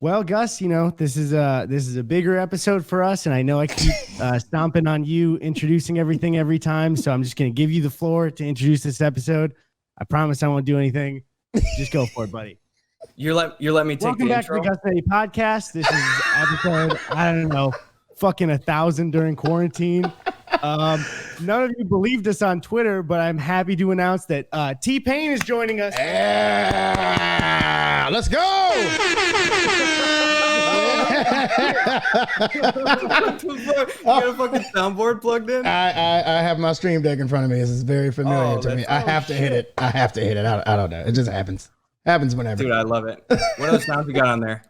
Well, Gus, this is a bigger episode for us, and I know I keep stomping on you introducing everything every time, so I'm just going to give you the floor to introduce this episode. I promise I won't do anything. Just go for it, buddy. You're let me take Welcome the back intro. to the Gus Eddy podcast. This is episode, I don't know, fucking 1,000 during quarantine. None of you believed us on Twitter, but I'm happy to announce that TPain is joining us. Yeah, let's go. You got a fucking soundboard plugged in? I have my stream deck in front of me. This is very familiar to me. I have to hit it. I don't know. It just happens. Happens whenever. Dude, I love it. What other sounds we got on there?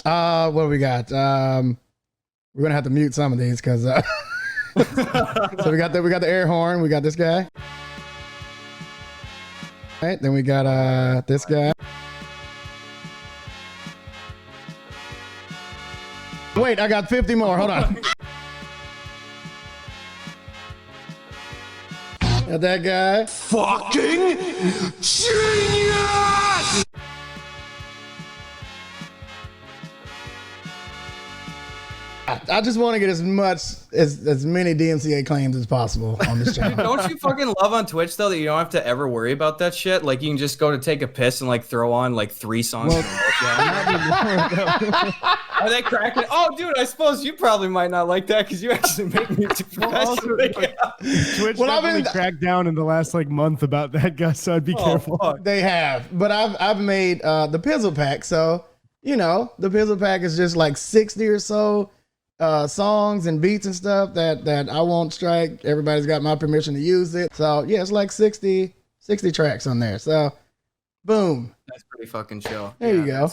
What do we got? We're gonna have to mute some of these because so we got the air horn. We got this guy. All right, then we got this guy. Wait, I got 50 more. Hold on. Got that guy. Fucking genius! I just want to get as many DMCA claims as possible on this channel. Don't you fucking love on Twitch though that you don't have to ever worry about that shit? Like you can just go to take a piss and like throw on like 3 songs. Are they cracking? Oh, dude, I suppose you probably might not like that because you actually make music professionally. Twitch definitely cracked down in the last month about that, Gus, so I'd be careful. Fuck. They have, but I've made the Pizzle Pack, so the Pizzle Pack is just like 60 or so songs and beats and stuff that I won't strike. Everybody's got my permission to use it, so yeah, it's like 60 tracks on there. So, boom. That's pretty fucking chill. There you go.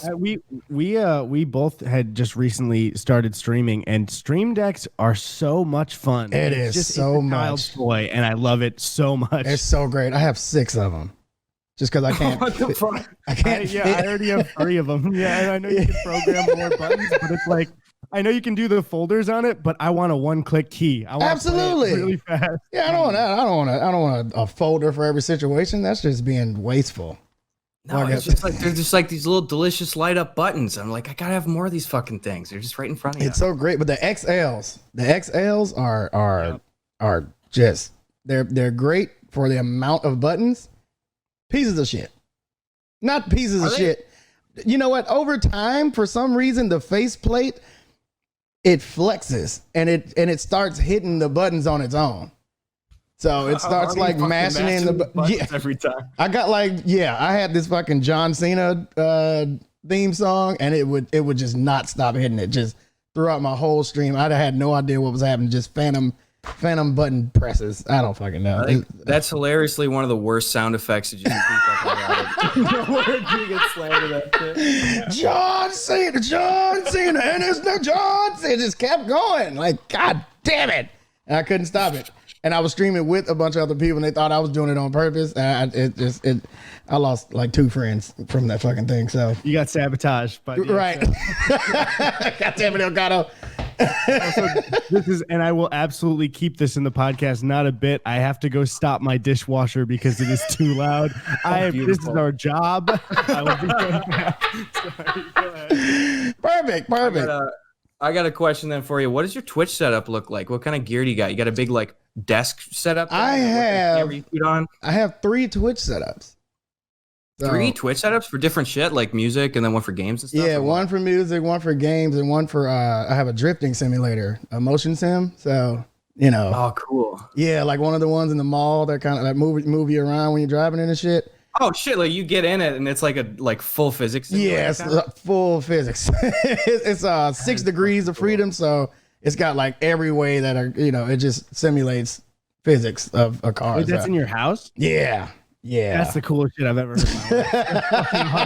We both had just recently started streaming, and stream decks are so much fun. It's so much child's toy, and I love it so much. It's so great. I have 6 of them. Just because I can't. What the fuck? I can't. I already have 3 of them. Yeah, and I know you can program more buttons, but it's like I know you can do the folders on it, but I want a one-click key. I want Absolutely. to play it really fast. Yeah, I don't want a folder for every situation. That's just being wasteful. No, it's just like they're just like these little delicious light up buttons. I'm like, I gotta have more of these fucking things. They're just right in front of you. It's so great, but the XLs are just they're great for the amount of buttons. Pieces of shit, not pieces of shit. You know what? Over time, for some reason, the faceplate it flexes and it starts hitting the buttons on its own. So it starts like mashing in the buttons every time. I got I had this fucking John Cena theme song, and it would just not stop hitting it just throughout my whole stream. I'd have had no idea what was happening. Just phantom button presses. I don't fucking know. I think that's hilariously one of the worst sound effects that you can John Cena, and it's no John Cena. It just kept going. Like, God damn it. And I couldn't stop it. And I was streaming with a bunch of other people, and they thought I was doing it on purpose. And I lost like 2 friends from that fucking thing. So you got sabotaged, but right. God damn it, Elgato. And I will absolutely keep this in the podcast, not a bit. I have to go stop my dishwasher because it is too loud. This is our job. I will be going back. Sorry, go ahead. Perfect. I got a question then for you. What does your Twitch setup look like? What kind of gear do you got? You got a big desk setup? I have 3 Twitch setups. So, 3 Twitch setups for different shit, like music, and then one for games and stuff? Yeah, one for music, one for games, and one for I have a drifting simulator, a motion sim. So, Oh, cool. Yeah, like one of the ones in the mall that kind of like move you around when you're driving in and shit. Oh shit! Like you get in it and it's like a full physics. Yeah, it's full physics. It's 6 degrees of freedom, so it's got like every way that it just simulates physics of a car. Wait, that's in your house? Yeah. That's the coolest shit I've ever heard in my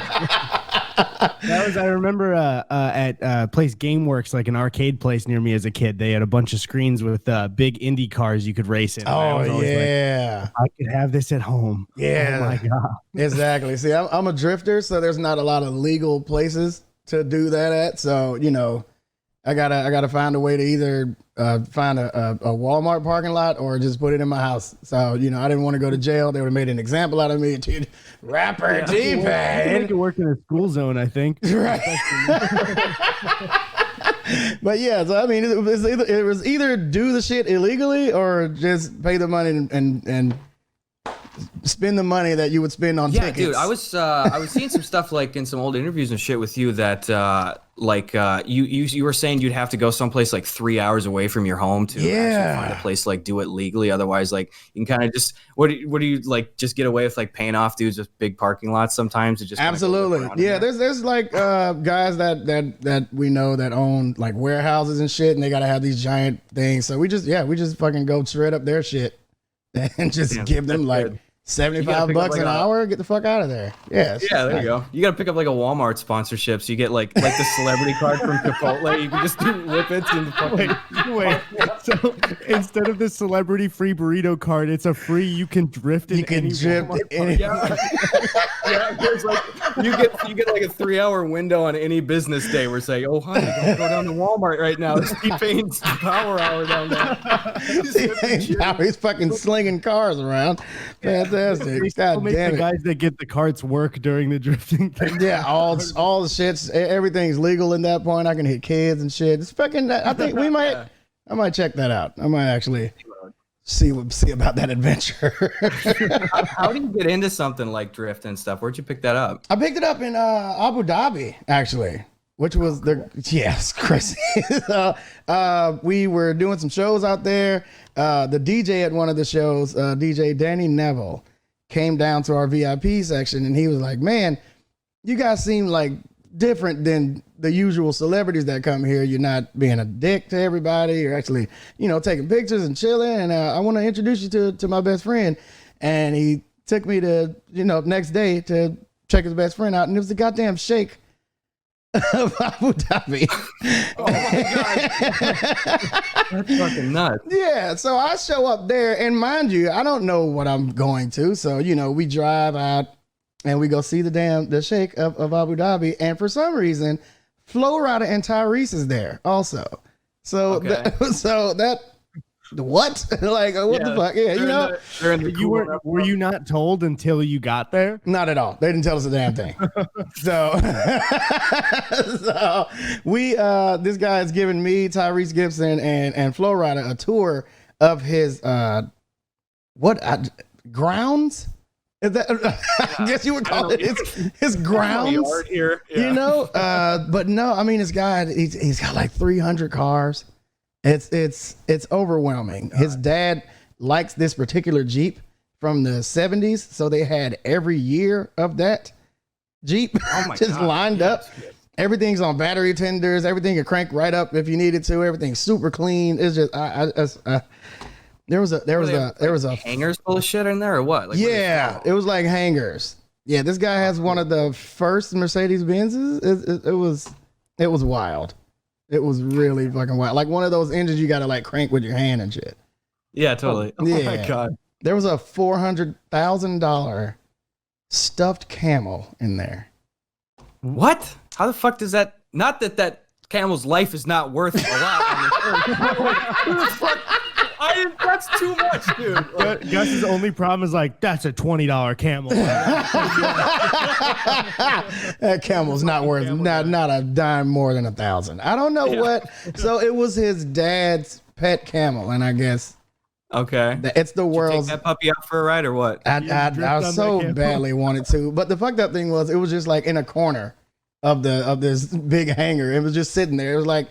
life. I remember at place GameWorks, like an arcade place near me as a kid, they had a bunch of screens with big Indy cars you could race in. Oh, yeah. I could have this at home. Yeah. Oh, my God. Exactly. See, I'm a drifter, so there's not a lot of legal places to do that at. So, I gotta find a way to either find a Walmart parking lot or just put it in my house. So, you know, I didn't want to go to jail. They would have made an example out of me. Dude, rapper TPain. Make it work in a school zone, I think. Right. But yeah, so I mean, it was either do the shit illegally or just pay the money and spend the money that you would spend on tickets. Dude, I was seeing some stuff like in some old interviews and shit with you that you were saying you'd have to go someplace like 3 hours away from your home to actually find a place like do it legally. Otherwise, like you can kind of just what do you like just get away with like paying off dudes with big parking lots sometimes to just absolutely there's like guys that we know that own like warehouses and shit, and they gotta have these giant things. So we just fucking go straight up their shit and just give them like $75 an hour. Get the fuck out of there. Yeah, there you go. You got to pick up like a Walmart sponsorship, so you get like the celebrity card from Chipotle. You can just do whippets and fucking wait. So instead of the celebrity free burrito card, it's a free you can drift. You can drift. There's like you get like a 3-hour window on any business day where say, oh honey, don't go down to Walmart right now. It's TPain's power hour down there. He's fucking slinging cars around. Fantastic. God damn it. The guys that get the carts work during the drifting thing. Yeah, all the shits, everything's legal in that point. I can hit kids and shit. It's fucking. I think I might check that out. I might actually see about that adventure. How do you get into something like drift and stuff? Where'd you pick that up? I picked it up in Abu Dhabi, actually, which was it's crazy. We were doing some shows out there. The DJ at one of the shows, DJ Danny Neville, came down to our VIP section, and he was like, man, you guys seem like different than the usual celebrities that come here. You're not being a dick to everybody. You're actually, taking pictures and chilling. And I want to introduce you to my best friend. And he took me to, next day to check his best friend out. And it was the goddamn Sheikh of Abu Dhabi. Oh my God. That's fucking nuts. Yeah. So I show up there, and mind you, I don't know what I'm going to. So, we drive out and we go see the Sheikh of Abu Dhabi. And for some reason, Flo Rida and Tyrese is there also. So, okay. What? Like, what the fuck? Yeah, were you not told until you got there? Not at all. They didn't tell us a damn thing. So we, this guy is giving me, Tyrese Gibson, and Flo Rida a tour of his, grounds? Is that, I guess you would call it his grounds here. Yeah. But no, I mean, this guy, he's got like 300 cars. It's overwhelming. His dad likes this particular Jeep from the 70s, so they had every year of that Jeep lined up. Everything's on battery tenders. Everything can crank right up if you needed to. Everything's super clean. It's just there was a hangers full of shit in there or what? Like, it was like hangers. Yeah, this guy has one of the first Mercedes Benzes. It was wild. It was really fucking wild. Like one of those engines you got to like crank with your hand and shit. Yeah, totally. Oh my God. There was a $400,000 stuffed camel in there. What? How the fuck does that? Not that camel's life is not worth a lot. Who the fuck? That's too much, dude. Like, Gus's only problem is like, that's a $20 camel. That camel's not worth not a dime more than $1,000. I don't know what. So it was his dad's pet camel, and I guess it's the world's. Take that puppy out for a ride or what? I so badly wanted to, but the fucked up thing was it was just like in a corner of this big hangar. It was just sitting there. It was like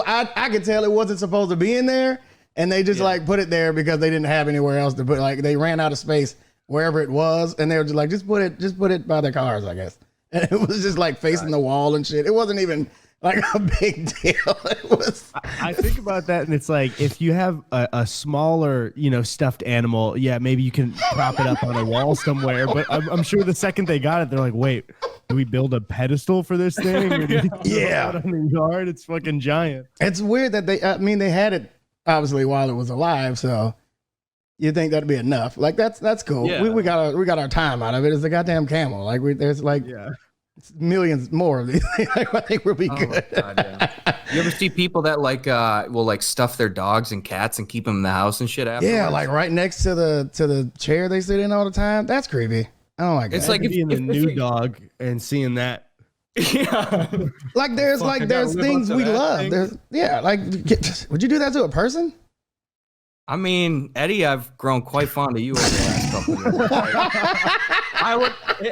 I could tell it wasn't supposed to be in there. And they just like put it there because they didn't have anywhere else to put. Like they ran out of space wherever it was, and they were just like, just put it by their cars, I guess. And it was just like facing the wall and shit. It wasn't even like a big deal. It was. I think about that, and it's like if you have a smaller, stuffed animal, maybe you can prop it up on a wall somewhere. But I'm sure the second they got it, they're like, wait, do we build a pedestal for this thing? Or do we out on the yard, it's fucking giant. It's weird that they had it. Obviously, while it was alive, so you think that'd be enough? Like that's cool. Yeah. We got our time out of it. It's a goddamn camel. Like there's like millions more of these. I think we'll be good. God, You ever see people that like will like stuff their dogs and cats and keep them in the house and shit afterwards? Yeah, like right next to the chair they sit in all the time. That's creepy. I don't like that. It's like being a new dog and seeing that. Yeah. Like there's things we love. There's would you do that to a person? I mean, Eddie, I've grown quite fond of you over the last couple of years.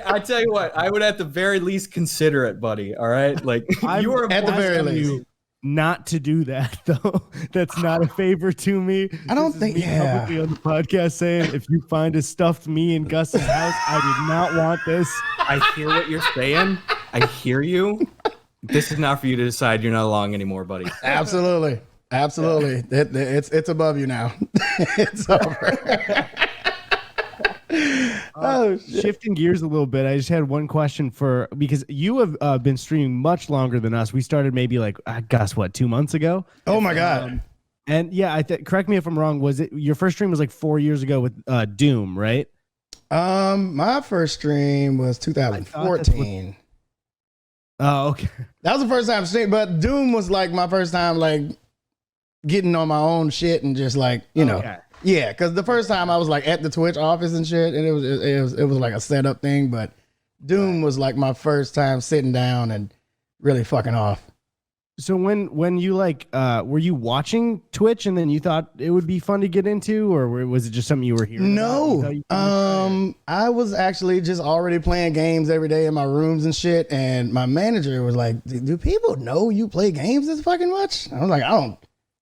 I tell you what, I would at the very least consider it, buddy. All right, like you are at the very least not to do that though. That's not a favor to me. I don't think. Yeah. Publicly on the podcast saying if you find a stuffed me in Gus's house, I did not want this. I hear what you're saying. I hear you. This is not for you to decide. You're not along anymore, buddy. Absolutely. It's above you now. It's over. Shifting gears a little bit, I just had one question because you have been streaming much longer than us. We started maybe like, Gus, 2 months ago? Oh my God. And yeah, correct me if I'm wrong. Was it your first stream was like 4 years ago with Doom, right? My first stream was 2014. Oh, okay. That was the first time stream, but Doom was like my first time like getting on my own shit and just like, you know. Okay. Yeah, because the first time I was like at the Twitch office and shit, and it was like a setup thing. But Doom was like my first time sitting down and really fucking off. So when you like were you watching Twitch and then you thought it would be fun to get into, or was it just something you were hearing? No, I was actually just already playing games every day in my rooms and shit. And my manager was like, "Do people know you play games this fucking much?" I was like, I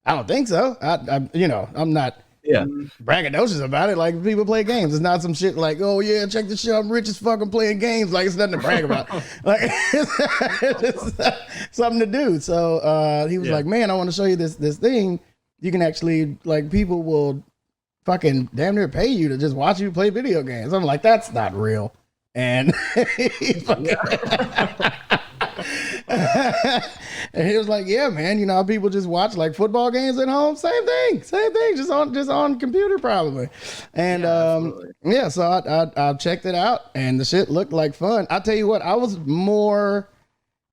don't think so. I'm not. Yeah, braggadocious about it. Like people play games. It's not some shit like, oh yeah, check this shit. I'm rich as fucking playing games. Like it's nothing to brag about. Like it's something to do. So he was like, man, I want to show you this thing. You can actually like people will fucking damn near pay you to just watch you play video games. I'm like, that's not real. And and he was like, yeah, man, you know how people just watch like football games at home? Same thing, just on computer probably. And so I checked it out and the shit looked like fun. I'll tell you what, I was more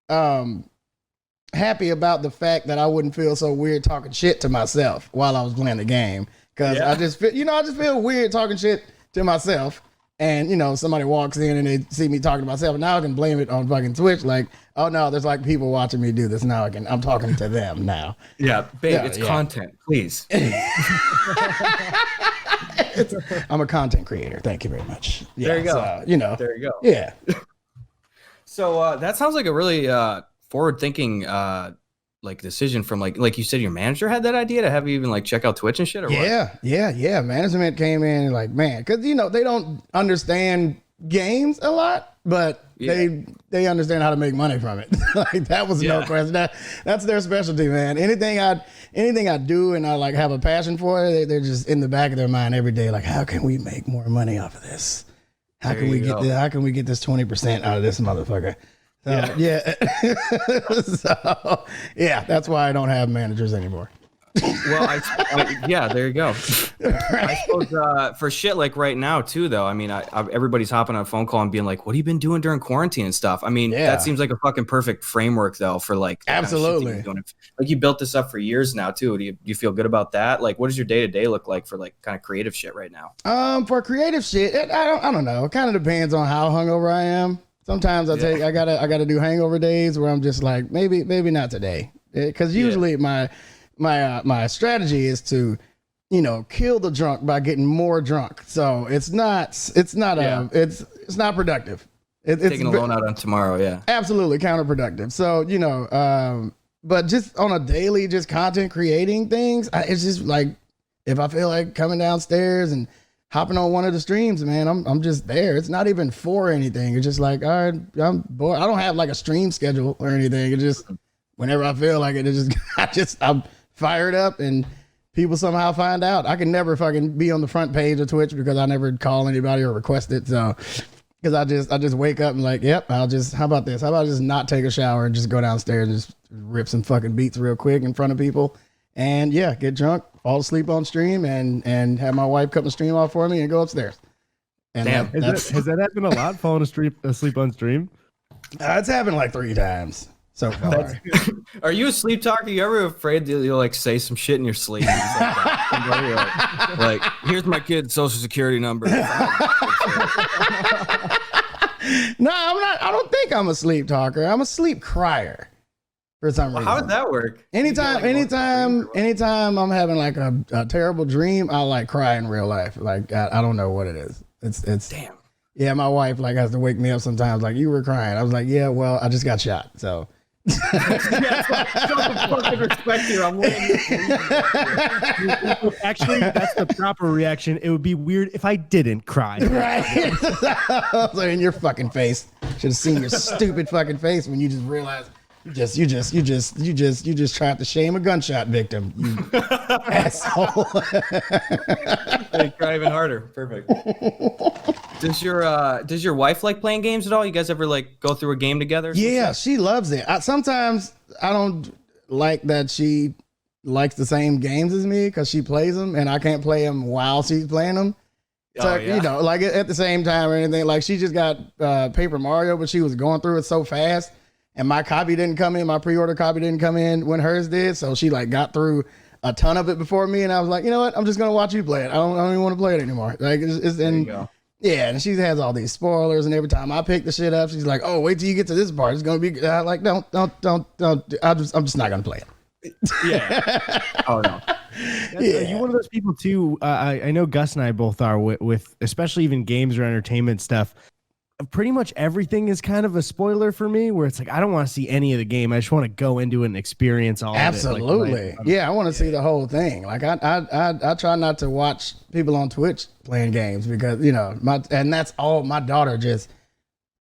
happy about the fact that I wouldn't feel so weird talking shit to myself while I was playing the game. Cause I just feel weird talking shit to myself. And, you know, somebody walks in and they see me talking to myself. And now I can blame it on fucking Twitch. Like, oh, no, there's like people watching me do this. Now I'm talking to them now. Yeah, babe, it's content. Please. I'm a content creator. Thank you very much. Yeah, there you go. So, there you go. Yeah. So that sounds like a really forward-thinking like decision from like you said, your manager had that idea to have you even like check out Twitch and shit, or what? Yeah. Management came in and like, man, because you know they don't understand games a lot, but they understand how to make money from it. Like that was no question. That's their specialty, man. Anything I do and I like have a passion for it, they're just in the back of their mind every day. Like, how can we make more money off of this? How can we get this 20% out of this motherfucker? So, that's why I don't have managers anymore. Well, there you go. I suppose for shit like right now too, though. I mean, everybody's hopping on a phone call and being like, "What have you been doing during quarantine and stuff?" I mean, that seems like a fucking perfect framework though for like absolutely. Kind of shit like you built this up for years now too. Do you feel good about that? Like, what does your day to day look like for like kind of creative shit right now? For creative shit, I don't know. It kind of depends on how hungover I am. Sometimes I gotta do hangover days where I'm just like maybe not today, because usually my strategy is to, you know, kill the drunk by getting more drunk. So it's not productive. It's taking a loan out on tomorrow. Absolutely counterproductive. So, you know, but just on a daily, just content creating things, it's just like, if I feel like coming downstairs and hopping on one of the streams, man, I'm just there. It's not even for anything. It's just like, all right, I'm bored. I don't have like a stream schedule or anything. It's just whenever I feel like it, I'm fired up and people somehow find out. I can never fucking be on the front page of Twitch because I never call anybody or request it. So, because I just wake up and like, yep, how about this? How about I just not take a shower and just go downstairs and just rip some fucking beats real quick in front of people and get drunk, fall asleep on stream and have my wife cut the stream off for me and go upstairs. And damn, has that happened a lot, falling asleep on stream? It's happened like 3 times. so far. Are you a sleep talker? You ever afraid that you'll like say some shit in your sleep? Like, here's my kid's social security number. No, I'm not. I don't think I'm a sleep talker. I'm a sleep crier for some reason. How does that work? Anytime I'm having like a terrible dream, I like cry in real life. Like I don't know what it is. It's damn. Yeah, my wife like has to wake me up sometimes. Like, you were crying. I was like, yeah, well, I just got shot. So. Actually, that's the proper reaction. It would be weird if I didn't cry. Right. So in your fucking face. Should have seen your stupid fucking face when you just realized you just tried to shame a gunshot victim. You asshole. They cry even harder. Perfect. Does your wife like playing games at all? You guys ever like go through a game together? Yeah, she loves it. Sometimes I don't like that she likes the same games as me because she plays them and I can't play them while she's playing them. So, you know, like at the same time or anything. Like she just got Paper Mario, but she was going through it so fast. And my copy didn't come in. My pre-order copy didn't come in when hers did. So she like got through a ton of it before me. And I was like, you know what? I'm just going to watch you play it. I don't even want to play it anymore. Like, yeah, and she has all these spoilers, and every time I pick the shit up, she's like, "Oh, wait till you get to this part. It's gonna be like, don't. I'm just not gonna play it." Yeah. Oh no. Yeah. You're one of those people too. I know Gus and I both are with especially even games or entertainment stuff. Pretty much everything is kind of a spoiler for me, where it's like I don't want to see any of the game. I just want to go into it and experience all Absolutely. of it. Like, yeah, I want to see the whole thing. Like I try not to watch people on Twitch playing games because, you know, that's all my daughter just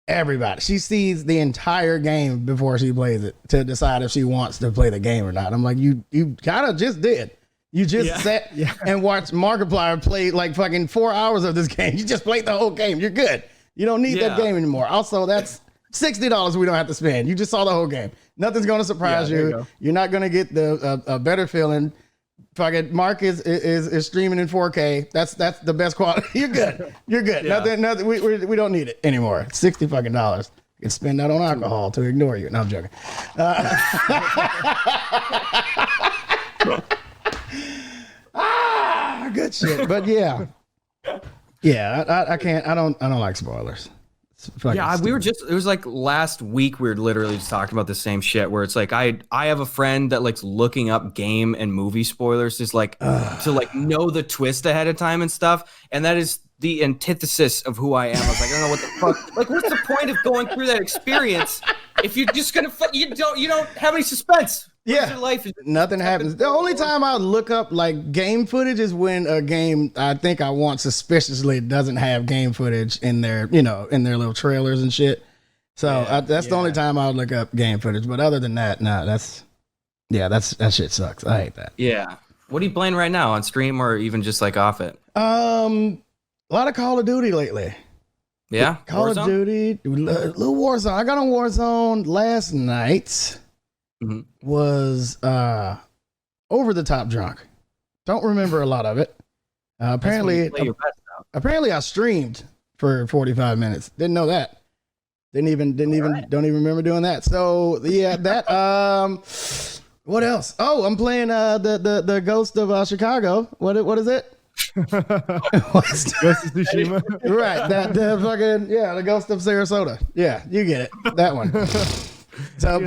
everybody. She sees the entire game before she plays it to decide if she wants to play the game or not. I'm like, you kind of just did. You just sat and watched Markiplier play like fucking 4 hours of this game. You just played the whole game. You're good. You don't need that game anymore. Also, that's $60 we don't have to spend. You just saw the whole game. Nothing's going to surprise you. You're not going to get the better feeling. Fucking Mark is streaming in 4K. That's the best quality. You're good. You're good. Yeah. Nothing. We don't need it anymore. $60 fucking dollars. You can spend that on alcohol to ignore you. No, I'm joking. Good shit. But yeah. Yeah, I can't. I don't like spoilers. Yeah, we were just. It was like last week. We were literally just talking about the same shit. Where it's like I have a friend that likes looking up game and movie spoilers, just like to like know the twist ahead of time and stuff. And that is the antithesis of who I am. I was like, I don't know what the fuck. Like, what's the point of going through that experience if you're just gonna you don't have any suspense? Yeah, life nothing happens. The only time I look up like game footage is when a game I think I want suspiciously doesn't have game footage in their, you know, in their little trailers and shit. So that's the only time I would look up game footage. But other than that, no, that shit sucks. I hate that. Yeah. What are you playing right now on stream or even just like off it? A lot of Call of Duty lately. Yeah, Call of Duty, little Warzone. I got on Warzone last night. Mm-hmm. Was over the top drunk. Don't remember a lot of it. Apparently I streamed for 45 minutes. Didn't know that. Don't even remember doing that. So yeah, that what else? Oh, I'm playing the Ghost of Chicago. What is it? Ghost of Tsushima. Right, the fucking the Ghost of Sarasota. Yeah, you get it. That one. So I've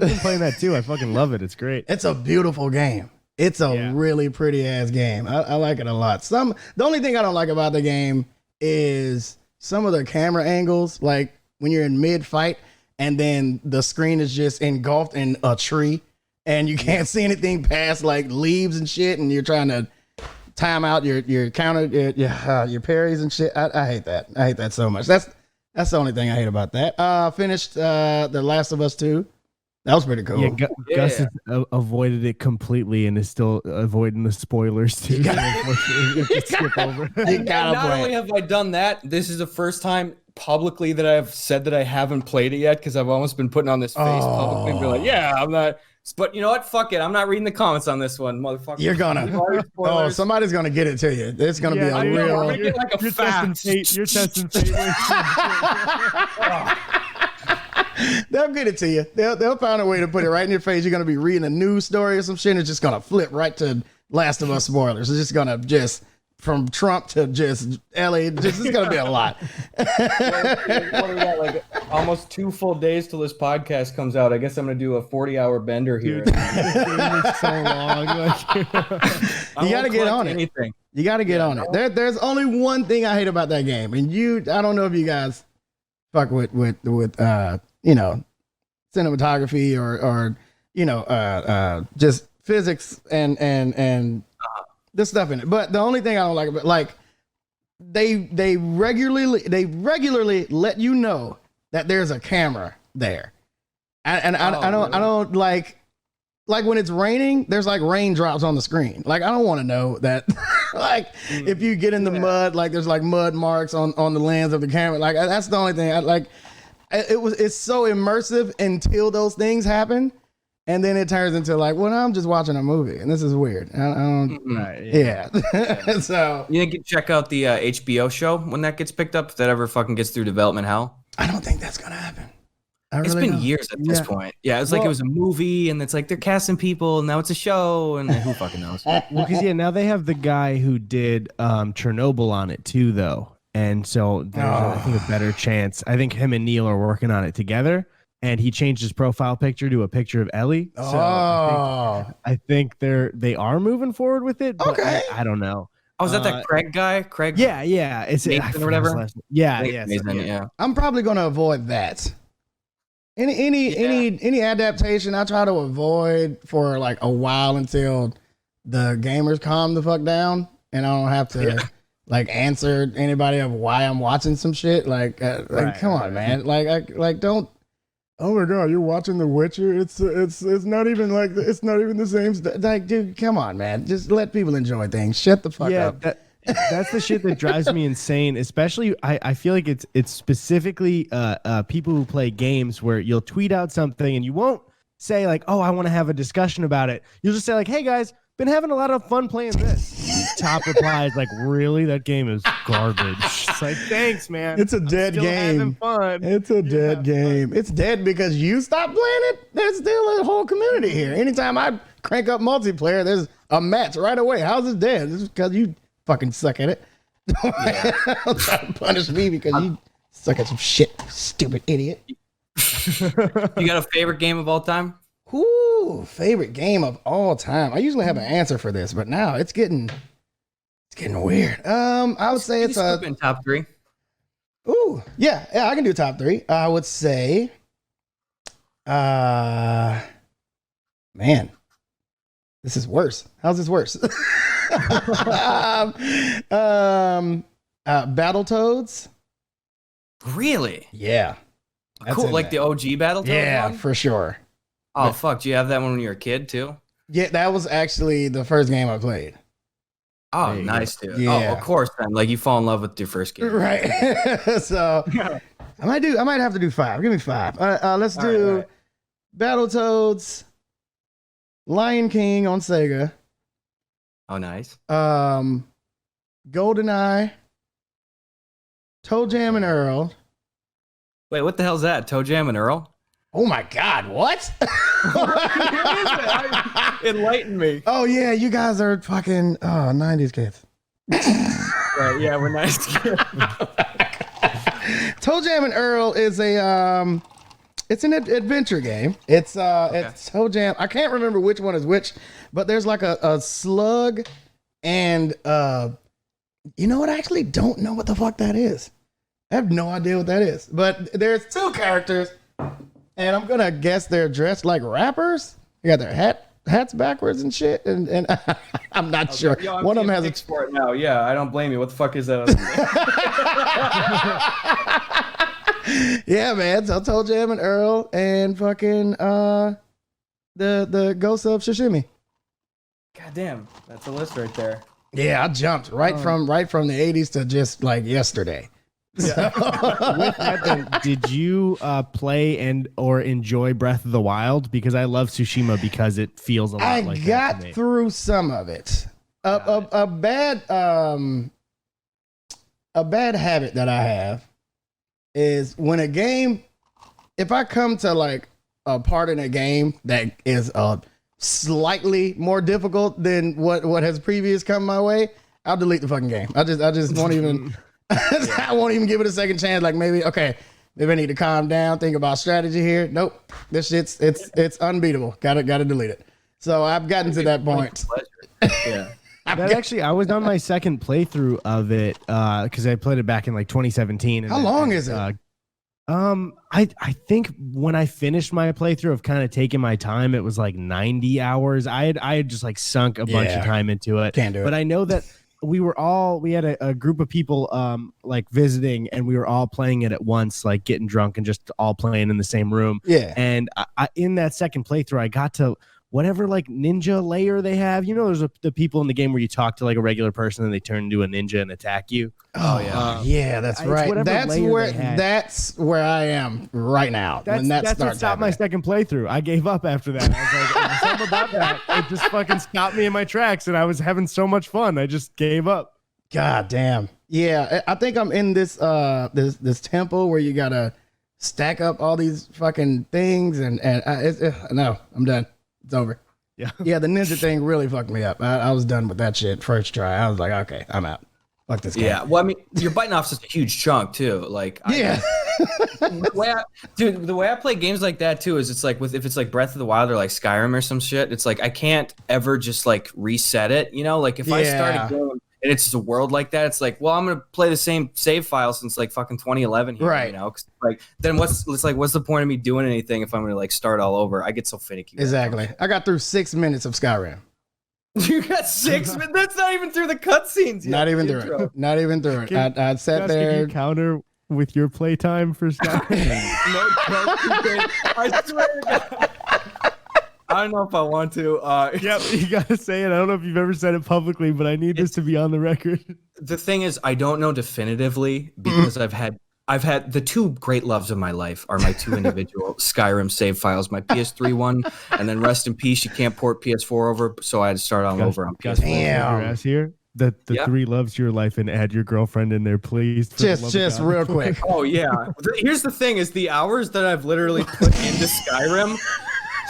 been playing that too. I fucking love it. It's great. It's a beautiful game. It's a really pretty ass game. I like it a lot. The only thing I don't like about the game is some of the camera angles, like when you're in mid fight and then the screen is just engulfed in a tree and you can't see anything past like leaves and shit, and you're trying to time out your counter your parries and shit. I hate that. I hate that so much. That's the only thing I hate about that. Finished The Last of Us 2. That was pretty cool. Yeah, Gus has avoided it completely and is still avoiding the spoilers too. Skip over. Not only have I done that, this is the first time publicly that I've said that I haven't played it yet because I've almost been putting on this face publicly and be like, yeah, I'm not. But you know what? Fuck it. I'm not reading the comments on this one, motherfucker. You're gonna. Somebody's gonna get it to you. It's gonna be a real. You're, testing fate. You're testing fate. They'll get it to you. They'll find a way to put it right in your face. You're gonna be reading a news story or some shit, and it's just gonna flip right to Last of Us spoilers. It's just gonna from Trump to just Ellie. It's gonna be a lot. What do we got? Like almost 2 full days till this podcast comes out. I guess I'm gonna do a 40-hour bender here. It's so long. You gotta get on it. Anything. You gotta get on it. There's only one thing I hate about that game, and I don't know if you guys fuck with cinematography or just physics and this stuff in it. But the only thing I don't like about they regularly let you know that there's a camera there, and I don't like when it's raining. There's like raindrops on the screen. Like I don't want to know that. Like if you get in the mud, like there's like mud marks on the lens of the camera. Like that's the only thing I like. It's so immersive until those things happen. And then it turns into like, well, I'm just watching a movie, and this is weird. I don't. Right, yeah. So you think you check out the HBO show when that gets picked up? If that ever fucking gets through development hell? I don't think that's gonna happen. It's been years at this point. Yeah, it's like it was a movie, and it's like they're casting people, and now it's a show, and who fucking knows? Well, because now they have the guy who did Chernobyl on it too, though, and so there's I think a better chance. I think him and Neil are working on it together. And he changed his profile picture to a picture of Ellie. So I think they are moving forward with it. But okay. I don't know. Oh, is that Craig guy? Craig? Yeah. It's Nathan or whatever. Yeah. I'm probably gonna avoid that. Any adaptation, I try to avoid for like a while until the gamers calm the fuck down, and I don't have to like answer anybody of why I'm watching some shit. Like come on, man. Like don't. Oh my god, you're watching The Witcher? It's not even like it's not even the same like, dude, come on, man. Just let people enjoy things. Shut the fuck up. That's the shit that drives me insane. Especially, I feel like it's specifically people who play games where you'll tweet out something and you won't say like, oh, I want to have a discussion about it. You'll just say like, hey guys, been having a lot of fun playing this. Top reply is like, really? That game is garbage. It's like, thanks, man. It's a dead game. Having fun. It's a dead game. It's dead because you stopped playing it. There's still a whole community here. Anytime I crank up multiplayer, there's a match right away. How's it dead? It's because you fucking suck at it. Don't try to punish me because you suck at some shit, stupid idiot. You got a favorite game of all time? Ooh, favorite game of all time. I usually have an answer for this, but now it's getting weird. I would say it's in top 3. Ooh, yeah, I can do top 3. I would say, man, this is worse. How's this worse? Battletoads. Really? Yeah. Cool, like the OG Battletoads. Yeah, one? for sure. Oh fuck! Do you have that one when you were a kid too? Yeah, that was actually the first game I played. Oh, nice, dude. Yeah. Oh, of course. Then, like you fall in love with your first game, right? So I might have to do 5. Give me 5. Let's do right. Battletoads, Lion King on Sega. Oh, nice. GoldenEye, Toe Jam and Earl. Wait, what the hell's that? Toe Jam and Earl? Oh my God, what? Enlighten me. Oh yeah, you guys are fucking 90s kids. Right, yeah, we're nice kids. Toe Jam and Earl is it's an adventure game. It's Toe Jam. I can't remember which one is which, but there's like a slug and you know what? I actually don't know what the fuck that is. I have no idea what that is. But there's 2 characters. And I'm gonna guess they're dressed like rappers. They got their hats backwards and shit. And I'm not sure. Yo, one of them has a for it now. Yeah, I don't blame you. What the fuck is that? Yeah, man. So Toe Jam and Earl and fucking the Ghost of Shishimi. God damn, that's a list right there. Yeah, I jumped right from the 80s to just like yesterday. Yeah. With that, then, did you play and or enjoy Breath of the Wild? Because I love Tsushima because it feels a lot like that. I got through some of it. A bad habit that I have is when a game if I come to like a part in a game that is slightly more difficult than what has previous come my way, I'll delete the fucking game. I just won't even I won't even give it a second chance. Like maybe I need to calm down, think about strategy here. Nope. This shit's it's unbeatable. Gotta delete it. So I've gotten to that point. Yeah. I was on my second playthrough of it because I played it back in like 2017. How long is it? I think when I finished my playthrough of kind of taking my time, it was like 90 hours. I had just like sunk a bunch of time into it. Can't do it. But I know that we had a group of people like visiting, and we were all playing it at once, like getting drunk and just all playing in the same room. Yeah. And I in that second playthrough, I got to whatever like ninja layer they have. You know, there's the people in the game where you talk to like a regular person and they turn into a ninja and attack you. Oh yeah, yeah, that's right. That's where I am right now. That's what stopped my second playthrough. I gave up after that. I was like, something about that. It just fucking stopped me in my tracks, and I was having so much fun. I just gave up. God damn. Yeah, I think I'm in this this temple where you gotta stack up all these fucking things, and no, I'm done. It's over. Yeah. Yeah, the ninja thing really fucked me up. I was done with that shit first try. I was like, okay, I'm out. Fuck this game. Yeah, well, I mean, you're biting off such a huge chunk too. Like, the way I play games like that too is it's like if it's like Breath of the Wild or like Skyrim or some shit, it's like I can't ever just like reset it. You know, like if I start a game and it's just a world like that, it's like, well, I'm gonna play the same save file since like fucking 2011 here, right? You know, like then what's the point of me doing anything if I'm gonna like start all over? I get so finicky. Exactly. I got through 6 minutes of Skyrim. You got 6 minutes. That's not even through the cutscenes. Not even through it. Not even through it. I sat there. Can you counter with your playtime for Skyrim? No, I swear to God. I don't know if I want to. Yep, you gotta say it. I don't know if you've ever said it publicly, but I need this to be on the record. The thing is, I don't know definitively because I've had the two great loves of my life are my two individual Skyrim save files, my PS3 one, and then rest in peace, you can't port PS4 over, so I had to start all over on PS4. Damn. Your ass here. The three loves your life, and add your girlfriend in there, please. Just real quick. Oh yeah. Here's the thing: is the hours that I've literally put into Skyrim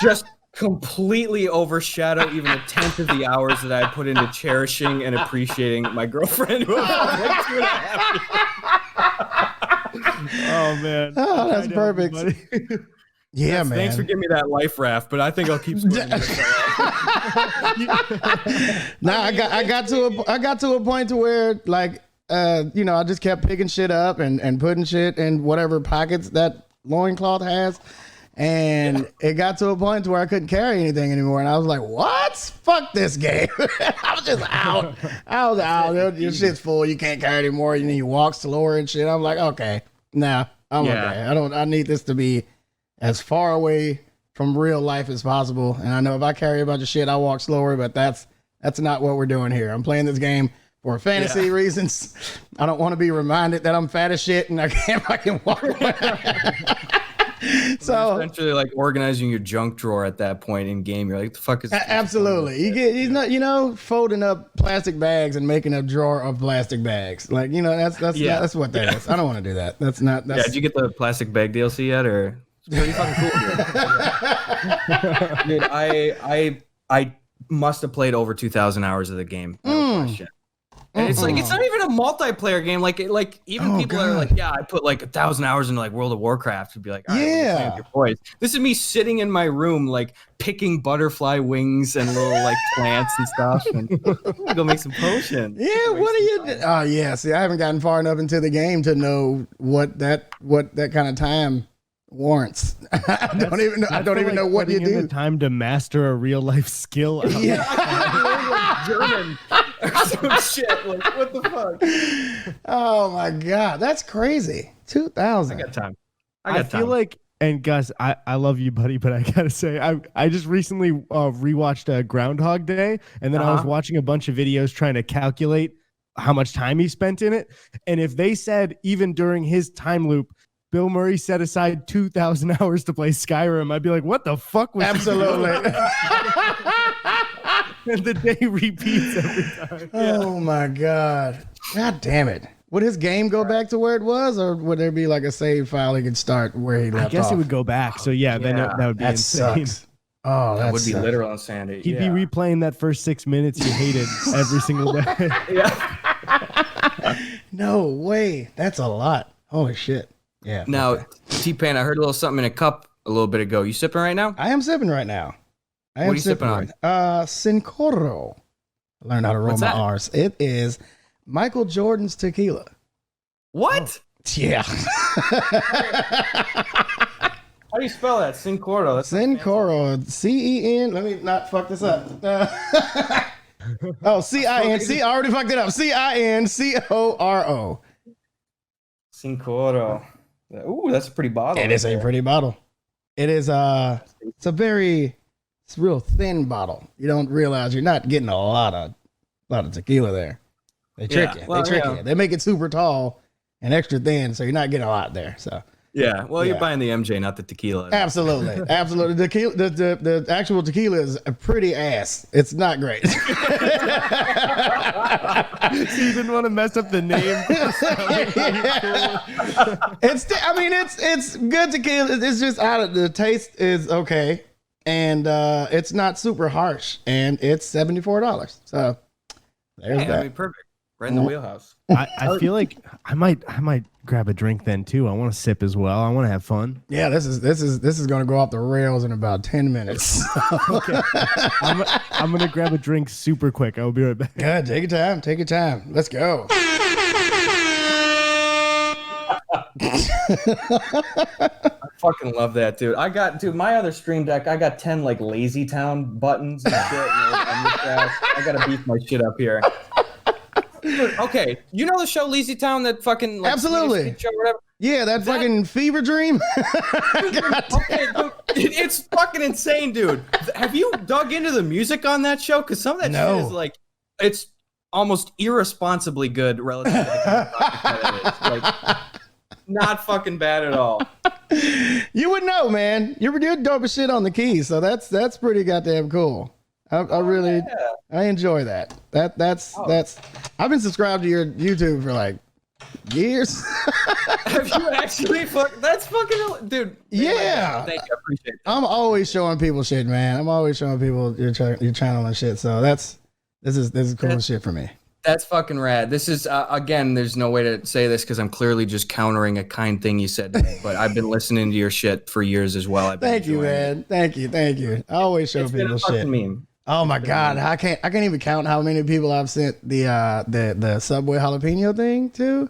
just completely overshadow even a tenth of the hours that I put into cherishing and appreciating my girlfriend. Who I've been like 2.5 years. Oh man. Oh, that's perfect. Yeah, man. Thanks for giving me that life raft, but I think I'll keep swimming. Nah, I got to a point to where like I just kept picking shit up and putting shit in whatever pockets that loincloth has. And it got to a point to where I couldn't carry anything anymore. And I was like, what? Fuck this game. I was just out. I was out. Your shit's full. You can't carry anymore. You walk slower and shit. I'm like, okay, nah, I'm okay. I need this to be as far away from real life as possible. And I know if I carry a bunch of shit, I walk slower, but that's not what we're doing here. I'm playing this game for fantasy reasons. I don't want to be reminded that I'm fat as shit and I can't fucking walk around. So essentially like organizing your junk drawer at that point in game. You're like, the fuck is this? Absolutely. He's not folding up plastic bags and making a drawer of plastic bags. Like, that's what that is. I don't want to do that. That's did you get the plastic bag DLC yet, or it's pretty fucking cool, dude. Dude, I must have played over 2,000 hours of the game. No question. And it's like, it's not even a multiplayer game. Like even people that are like, yeah, I put like 1,000 hours into like World of Warcraft, would be like, all right, well, playing with your boys. This is me sitting in my room, like picking butterfly wings and little like plants and stuff, and go make some potions. Yeah, what are you? Oh yeah, see, I haven't gotten far enough into the game to know what that kind of time warrants. I don't even know what you do. The time to master a real life skill. Yeah. German or some shit. Like, what the fuck? Oh my god, that's crazy. 2,000. I got time. I feel like, and Gus, I love you, buddy, but I gotta say, I just recently rewatched Groundhog Day, and then I was watching a bunch of videos trying to calculate how much time he spent in it. And if they said even during his time loop, Bill Murray set aside 2,000 hours to play Skyrim, I'd be like, what the fuck was absolutely. And the day repeats every time. Oh my god. God damn it. Would his game go back to where it was, or would there be like a save file he could start where he left off? I guess it would go back. So yeah, then that would be that insane. sucks. Oh, That would be literal insanity. He'd be replaying that first 6 minutes you hated every single day. No way. That's a lot. Holy shit. Yeah. Now, TPain, I heard a little something in a cup a little bit ago. You sipping right now? I am sipping right now. What are you sipping on? Sincoro. I learned how to roll What's my that? R's. It is Michael Jordan's tequila. What? Yeah. How do you spell that? Sincoro. Sincoro. C-E-N. Let me not fuck this up. C-I-N. See, I already fucked it up. C-I-N-C-O-R-O. Sincoro. Ooh, that's a pretty bottle. It is a pretty bottle. It is it's real thin bottle. You don't realize you're not getting a lot of tequila there. They trick you. They trick you. They make it super tall and extra thin, so you're not getting a lot there. So yeah. Well, you're buying the MJ, not the tequila. absolutely, absolutely. The actual tequila is a pretty ass. It's not great. So you didn't want to mess up the name. It's good tequila. It's just the taste is okay, and it's not super harsh, and it's $74. So there's that. I mean, perfect. Right in the wheelhouse. I feel like I might grab a drink then too. I want to sip as well. I want to have fun. Yeah, this is going to go off the rails in about 10 minutes. Okay. I'm gonna grab a drink super quick. I'll be right back. Good. Take your time. Take your time. Let's go. I fucking love that, dude. My other stream deck, I got 10 like Lazytown buttons and shit. I gotta beef my shit up here. Dude, okay, you know the show Lazytown, that fucking like, absolutely show or whatever? Yeah, that fucking fever dream. Okay, dude, it's fucking insane, dude. Have you dug into the music on that show? Because some of that shit is like, it's almost irresponsibly good relative to the kind of project that it is. Like, not fucking bad at all. You would know, man. You're dope as shit on the keys, so that's pretty goddamn cool. I enjoy that. That's I've been subscribed to your YouTube for like years. Have you actually? That's fucking, dude. Yeah. Thank you. I appreciate it. I'm always showing people shit, man. I'm always showing people your channel and shit. So this is cool shit for me. That's fucking rad. This is again. There's no way to say this because I'm clearly just countering a kind thing you said to me. But I've been listening to your shit for years as well. Thank you, man. Thank you. I always show people shit. Meme. Oh my god, I can't even count how many people I've sent the Subway jalapeno thing to.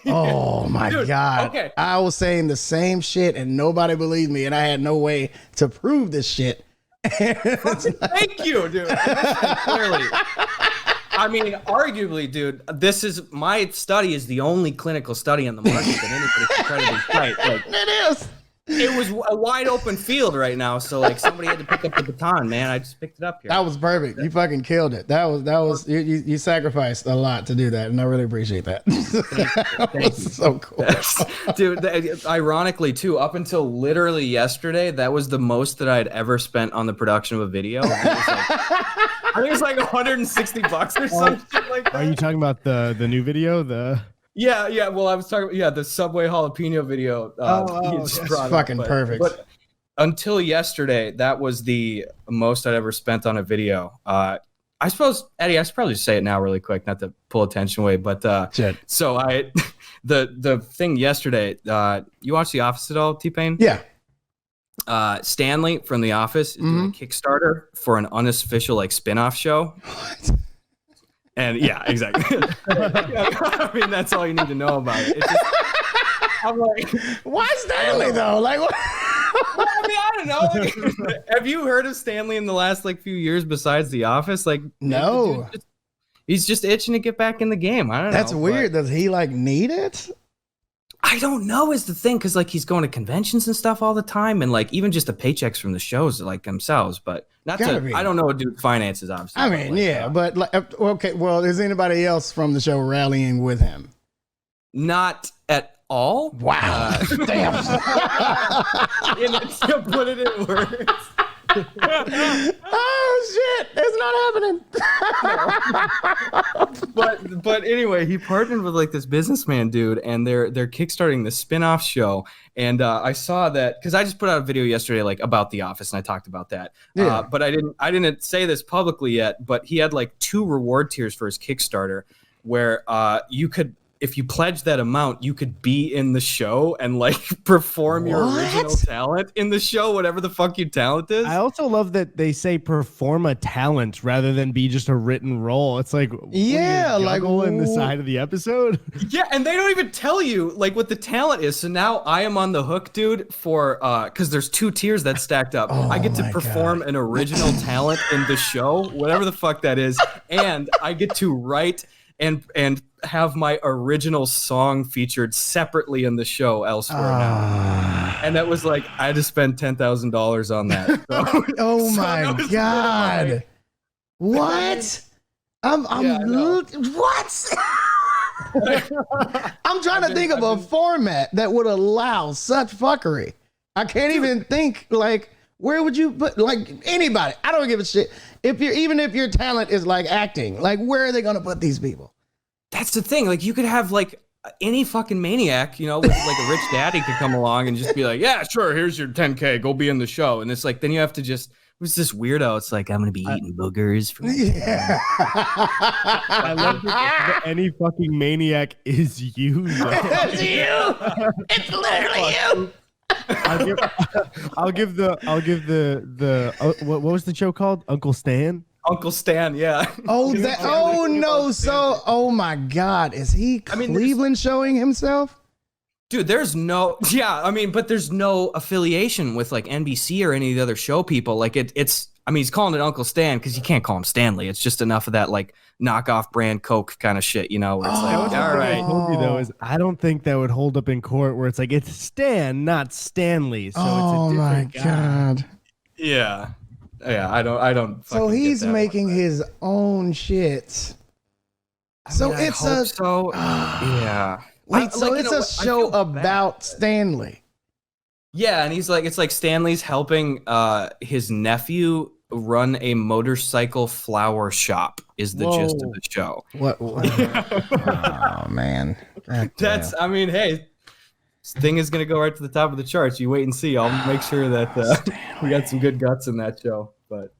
Oh my god. Okay. I was saying the same shit and nobody believed me, and I had no way to prove this shit. Thank you, dude. Clearly. I mean, arguably, dude, my study is the only clinical study on the market that anybody can credibly cite. Like, it is. It was a wide open field right now, so like somebody had to pick up the baton, man. I just picked it up here. That was perfect. You fucking killed it. That was you sacrificed a lot to do that, and I really appreciate that. Thank you. So cool, dude. Ironically, too, up until literally yesterday, that was the most that I'd ever spent on the production of a video. I think it was like $160 or some shit like that. Are you talking about the new video? Yeah. Well, I was talking. Yeah, the Subway jalapeno video. That's fucking perfect. But until yesterday, that was the most I'd ever spent on a video. I suppose, Eddie, I should probably just say it now, really quick, not to pull attention away. But so the thing yesterday. You watched The Office at all, TPain? Yeah. Stanley from The Office is doing a Kickstarter for an unofficial like spinoff show. What? And yeah, exactly. I mean, that's all you need to know about it. I'm like, why Stanley though? Like, what? Well, I mean, I don't know. Like, have you heard of Stanley in the last like few years besides The Office? Like, no. He's just itching to get back in the game. I don't know. That's weird. Does he like need it? I don't know is the thing, because like he's going to conventions and stuff all the time, and like even just the paychecks from the shows like themselves, but not to. I don't know what dude finances obviously. I mean, but like, okay. Well, is anybody else from the show rallying with him? Not at all. Wow. Damn. To put it in words. Oh shit! There's not happening. But anyway, he partnered with like this businessman dude, and they're kickstarting the spin-off show. And I saw that because I just put out a video yesterday like about The Office, and I talked about that. Yeah. But I didn't say this publicly yet. But he had like 2 reward tiers for his Kickstarter, where you could, if you pledge that amount, you could be in the show and like perform your original talent in the show, whatever the fuck your talent is. I also love that they say perform a talent rather than be just a written role. It's like, Yeah, like, in the side of the episode. Yeah, and they don't even tell you like what the talent is. So now I am on the hook, dude, for because there's 2 tiers that stacked up. I get to perform an original talent in the show, whatever the fuck that is, and I get to write and have my original song featured separately in the show elsewhere now. And that was like, I had to spend $10,000 on that. So, Oh so my that was God. really What? What? I'm trying to think of a format that would allow such fuckery. I can't even think, like, where would you put, like, anybody? I don't give a shit. Even if your talent is like acting, like, where are they gonna put these people? That's the thing. Like, you could have like any fucking maniac, you know, with like a rich daddy could come along and just be like, yeah, sure, here's your 10K, go be in the show. And it's like, then you have to just, who's this weirdo? It's like, I'm gonna be eating boogers. Yeah. I love that any fucking maniac is you. It's you. It's literally you. I'll give the what was the show called? Uncle Stan? Uncle Stan, yeah. Oh, that. Oh no. So, oh my God, is he Cleveland showing himself? Dude, there's no, yeah, I mean, but there's no affiliation with like NBC or any of the other show people. Like it's, I mean, he's calling it Uncle Stan because you can't call him Stanley. It's just enough of that like knockoff brand Coke kind of shit, you know, where it's like, all right. I told you though is I don't think that would hold up in court where it's like it's Stan, not Stanley. So Oh it's a my different guy. God. Yeah. Yeah, I don't. So fucking he's get that making one, his own shit. but- So I mean, I it's hope a so. Yeah. wait. So like, it's you know, a I show feel bad. about Stanley. Yeah, and he's like, it's like Stanley's helping his nephew run a motorcycle flower shop is the gist of the show. What? Oh man. That's, I mean, hey, this thing is gonna go right to the top of the charts. You wait and see. I'll make sure that we got some good guts in that show. But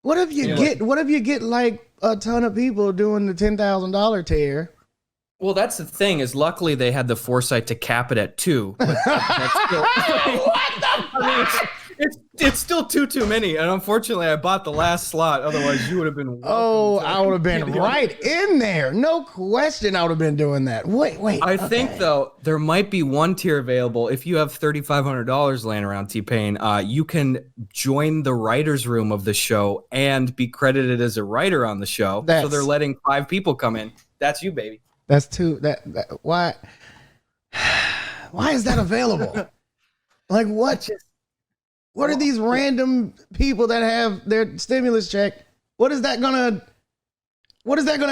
What if you get like a ton of people doing the $10,000 tier? well, that's the thing is, luckily they had the foresight to cap it at 2. But that's still, I mean, it's still too many. And unfortunately, I bought the last slot. Otherwise, you would have been. Oh, I would have been right in there. No question, I would have been doing that. Wait. I think though there might be one tier available. If you have $3,500 laying around, TPain, you can join the writers' room of the show and be credited as a writer on the show. So they're letting 5 people come in. That's you, baby. That's too. That why? Why is that available? Like what? What are these random people that have their stimulus check? What is that gonna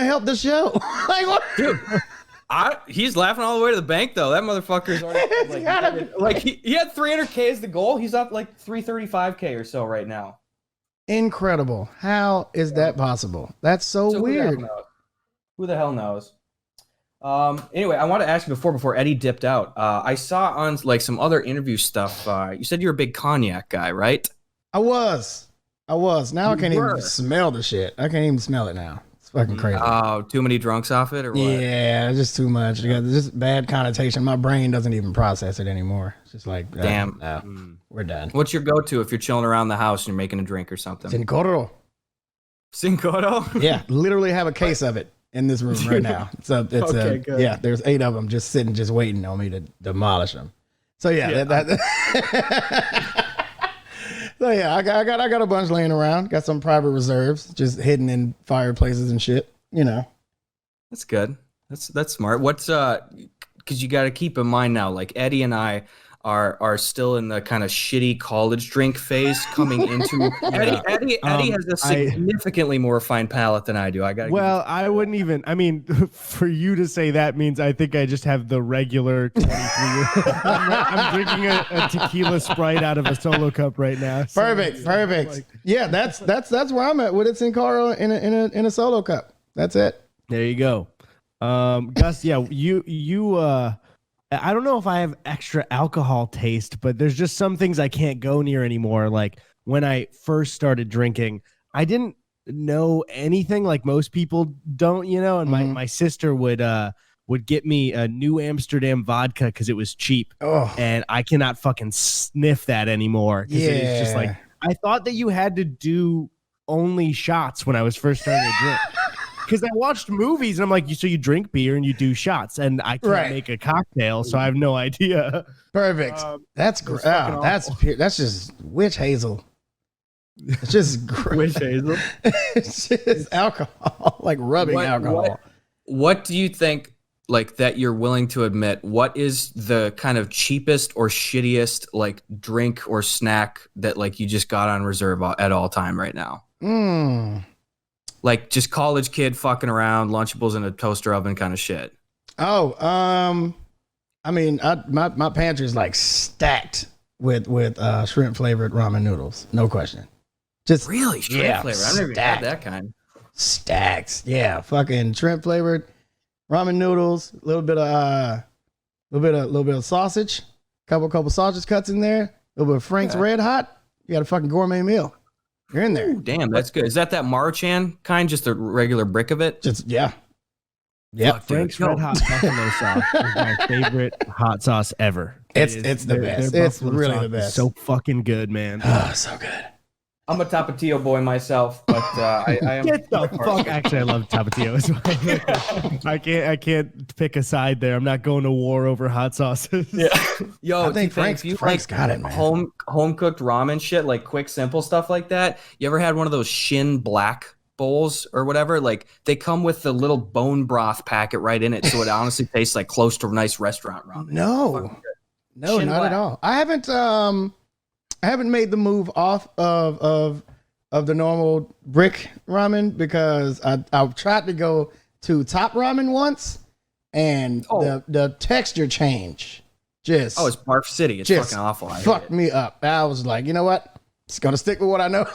help the show? Like what? Dude, he's laughing all the way to the bank though. That motherfucker's already he had 300K as the goal. He's up like 335K or so right now. Incredible. How is that possible? That's so weird. Who the hell knows? Anyway, I want to ask you before Eddie dipped out. I saw on like some other interview stuff. You said you're a big cognac guy, right? I was. Now I can't even smell the shit. I can't even smell it now. It's fucking crazy. Oh, too many drunks off it, or what? Yeah, just too much. There's just bad connotation. My brain doesn't even process it anymore. It's just like, damn. No, we're done. What's your go-to if you're chilling around the house and you're making a drink or something? Cincoro. Cincoro? Yeah, literally have a case of it in this room right now. So it's good. Yeah, there's 8 of them just sitting, just waiting on me to demolish them. So yeah, so yeah, I got a bunch laying around. Got some private reserves just hidden in fireplaces and shit. You know, that's good. That's smart. What's because you got to keep in mind now, like Eddie and I, are still in the kind of shitty college drink phase coming into Eddie has a significantly more refined palate than I do. I wouldn't even. I mean, for you to say that means I think I just have the regular 23. I'm drinking a tequila Sprite out of a Solo cup right now. So Perfect. Like, yeah, that's where I'm at with it. Sin Cara in a Solo cup. That's it. There you go. Gus, yeah, you I don't know if I have extra alcohol taste, but there's just some things I can't go near anymore. Like when I first started drinking, I didn't know anything like most people don't, and my sister would get me a New Amsterdam vodka because it was cheap. And I cannot fucking sniff that anymore. Yeah. It's just like, I thought that you had to do only shots when I was first starting to drink. Because I watched movies and I'm like, so you drink beer and you do shots, and I can't make a cocktail, so I have no idea. Perfect. That's great. That's just witch hazel. It's just witch hazel. It's just alcohol, like rubbing alcohol. What do you think, like, that you're willing to admit? What is the kind of cheapest or shittiest like drink or snack that like you just got on reserve at all time right now? Like just college kid fucking around, Lunchables in a toaster oven kind of shit. I mean, my pantry is like stacked with shrimp flavored ramen noodles, no question. Just really shrimp flavored. I've never even had that kind. Stacked, yeah, fucking shrimp flavored ramen noodles, a little bit of sausage, couple sausage cuts in there, a little bit of Frank's Red Hot. You got a fucking gourmet meal. You're in there. Ooh, damn, that's good. Is that Maruchan kind? Just a regular brick of it? Just yeah. Frank's Red Hot buffalo sauce is my favorite hot sauce ever. It's the best. It's really the best. So fucking good, man. Oh, so good. I'm a Tapatio boy myself, but I am. Get the fuck! Actually, I love Tapatio as well. I can't pick a side there. I'm not going to war over hot sauces. Yeah. Yo, I think Frank's got it, man. Home cooked ramen shit, like quick, simple stuff like that. You ever had one of those Shin Black bowls or whatever? Like they come with the little bone broth packet right in it, so it honestly tastes like close to a nice restaurant ramen. No, Shin not Black. at all. I haven't made the move off of the normal brick ramen because I've tried to go to Top Ramen once, and the texture change just it's Barf City. It's fucking awful. Fucked me up. I was like, you know what? Just gonna stick with what I know.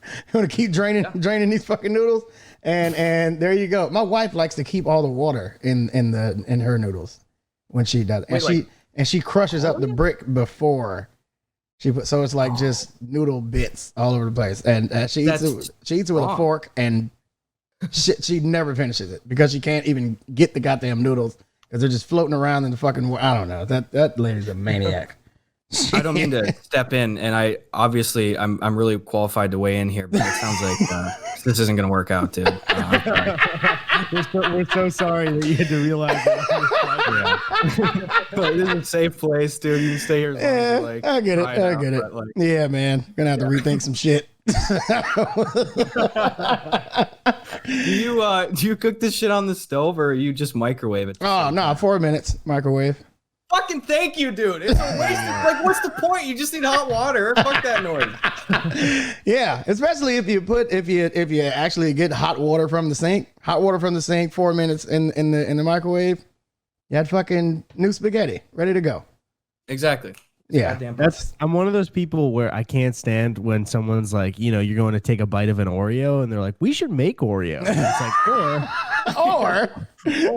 I'm gonna keep draining these fucking noodles, and there you go. My wife likes to keep all the water in her noodles when she does, and she crushes up the brick before. So it's like just noodle bits all over the place, and she eats it with a fork, and she never finishes it because she can't even get the goddamn noodles because they're just floating around in the fucking. I don't know. That lady's a maniac. I don't mean to step in, and I'm really qualified to weigh in here, but it sounds like this isn't going to work out, dude. We're so sorry that you had to realize that. This is a safe place, dude. You can stay here as long as you like. I get it. Like, yeah, man. Gonna have to rethink some shit. Do you cook this shit on the stove or you just microwave it? Oh no, 4 minutes microwave. Fucking thank you, dude. It's a waste of, like, what's the point? You just need hot water. Fuck that noise. Yeah, especially if you actually get hot water from the sink. 4 minutes in the microwave. You had fucking new spaghetti ready to go. Exactly. Yeah, I'm one of those people where I can't stand when someone's like, you're going to take a bite of an Oreo and they're like, we should make Oreo. And it's like, or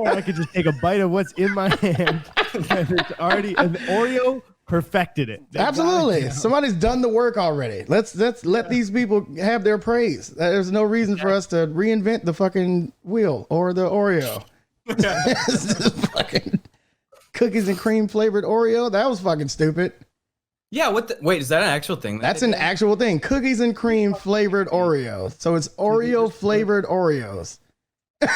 I could just take a bite of what's in my hand. And it's already, and Oreo perfected it. Absolutely. Somebody's done the work already. Let's let these people have their praise. There's no reason for us to reinvent the fucking wheel or the Oreo. Fucking cookies and cream flavored Oreo. That was fucking stupid. Yeah, wait, is that an actual thing? That's an actual thing. Cookies and cream flavored Oreos. So it's Oreo flavored Oreos. Do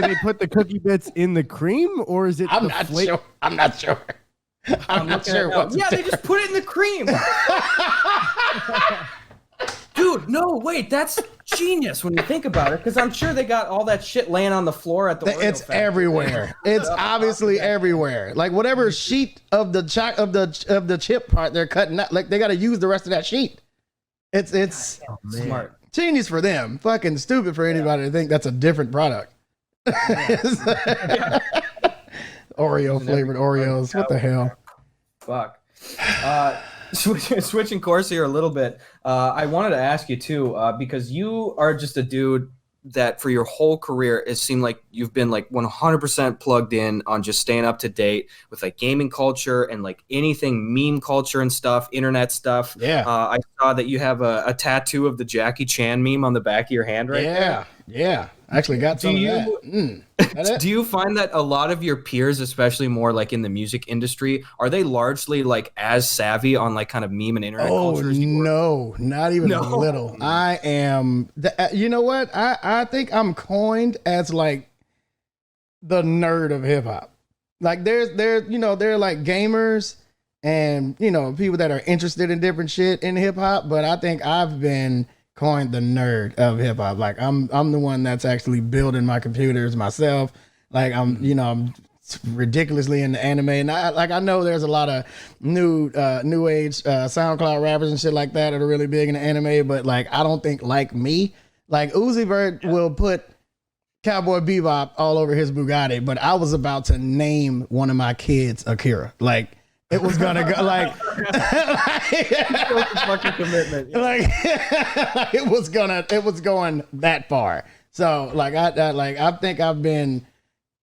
they put the cookie bits in the cream, or is it? I'm not sure. I'm not sure. Yeah, they just put it in the cream. Dude, no, wait, that's genius when you think about it, because I'm sure they got all that shit laying on the floor at the Oreo It's factory. everywhere. It's obviously everywhere. Like whatever sheet of the chip part they're cutting out, like they got to use the rest of that sheet. It's Smart. genius for them. Fucking stupid for anybody to think that's a different product. Oreo flavored Oreos. What the hell? Fuck. Switching course here a little bit. I wanted to ask you too, because you are just a dude that for your whole career, it seemed like you've been like 100% plugged in on just staying up to date with like gaming culture and like anything meme culture and stuff, internet stuff. Yeah. I saw that you have a tattoo of the Jackie Chan meme on the back of your hand right there. Yeah. I actually got some of that. Do you find that a lot of your peers, especially more like in the music industry, are they largely like as savvy on like kind of meme and internet culture as you were? No, not even a little. I am, you know what? I think I'm coined as like the nerd of hip hop. Like there are like gamers and, people that are interested in different shit in hip hop, but I think I've been coined the nerd of hip hop. Like I'm the one that's actually building my computers myself. Like I'm ridiculously into anime, and I know there's a lot of new age SoundCloud rappers and shit like that are really big into anime, but like I don't think like me. Like Uzi Vert will put Cowboy Bebop all over his Bugatti, but I was about to name one of my kids Akira. Like it was gonna go like fucking commitment. Yeah. Like it was going that far. So like I think I've been,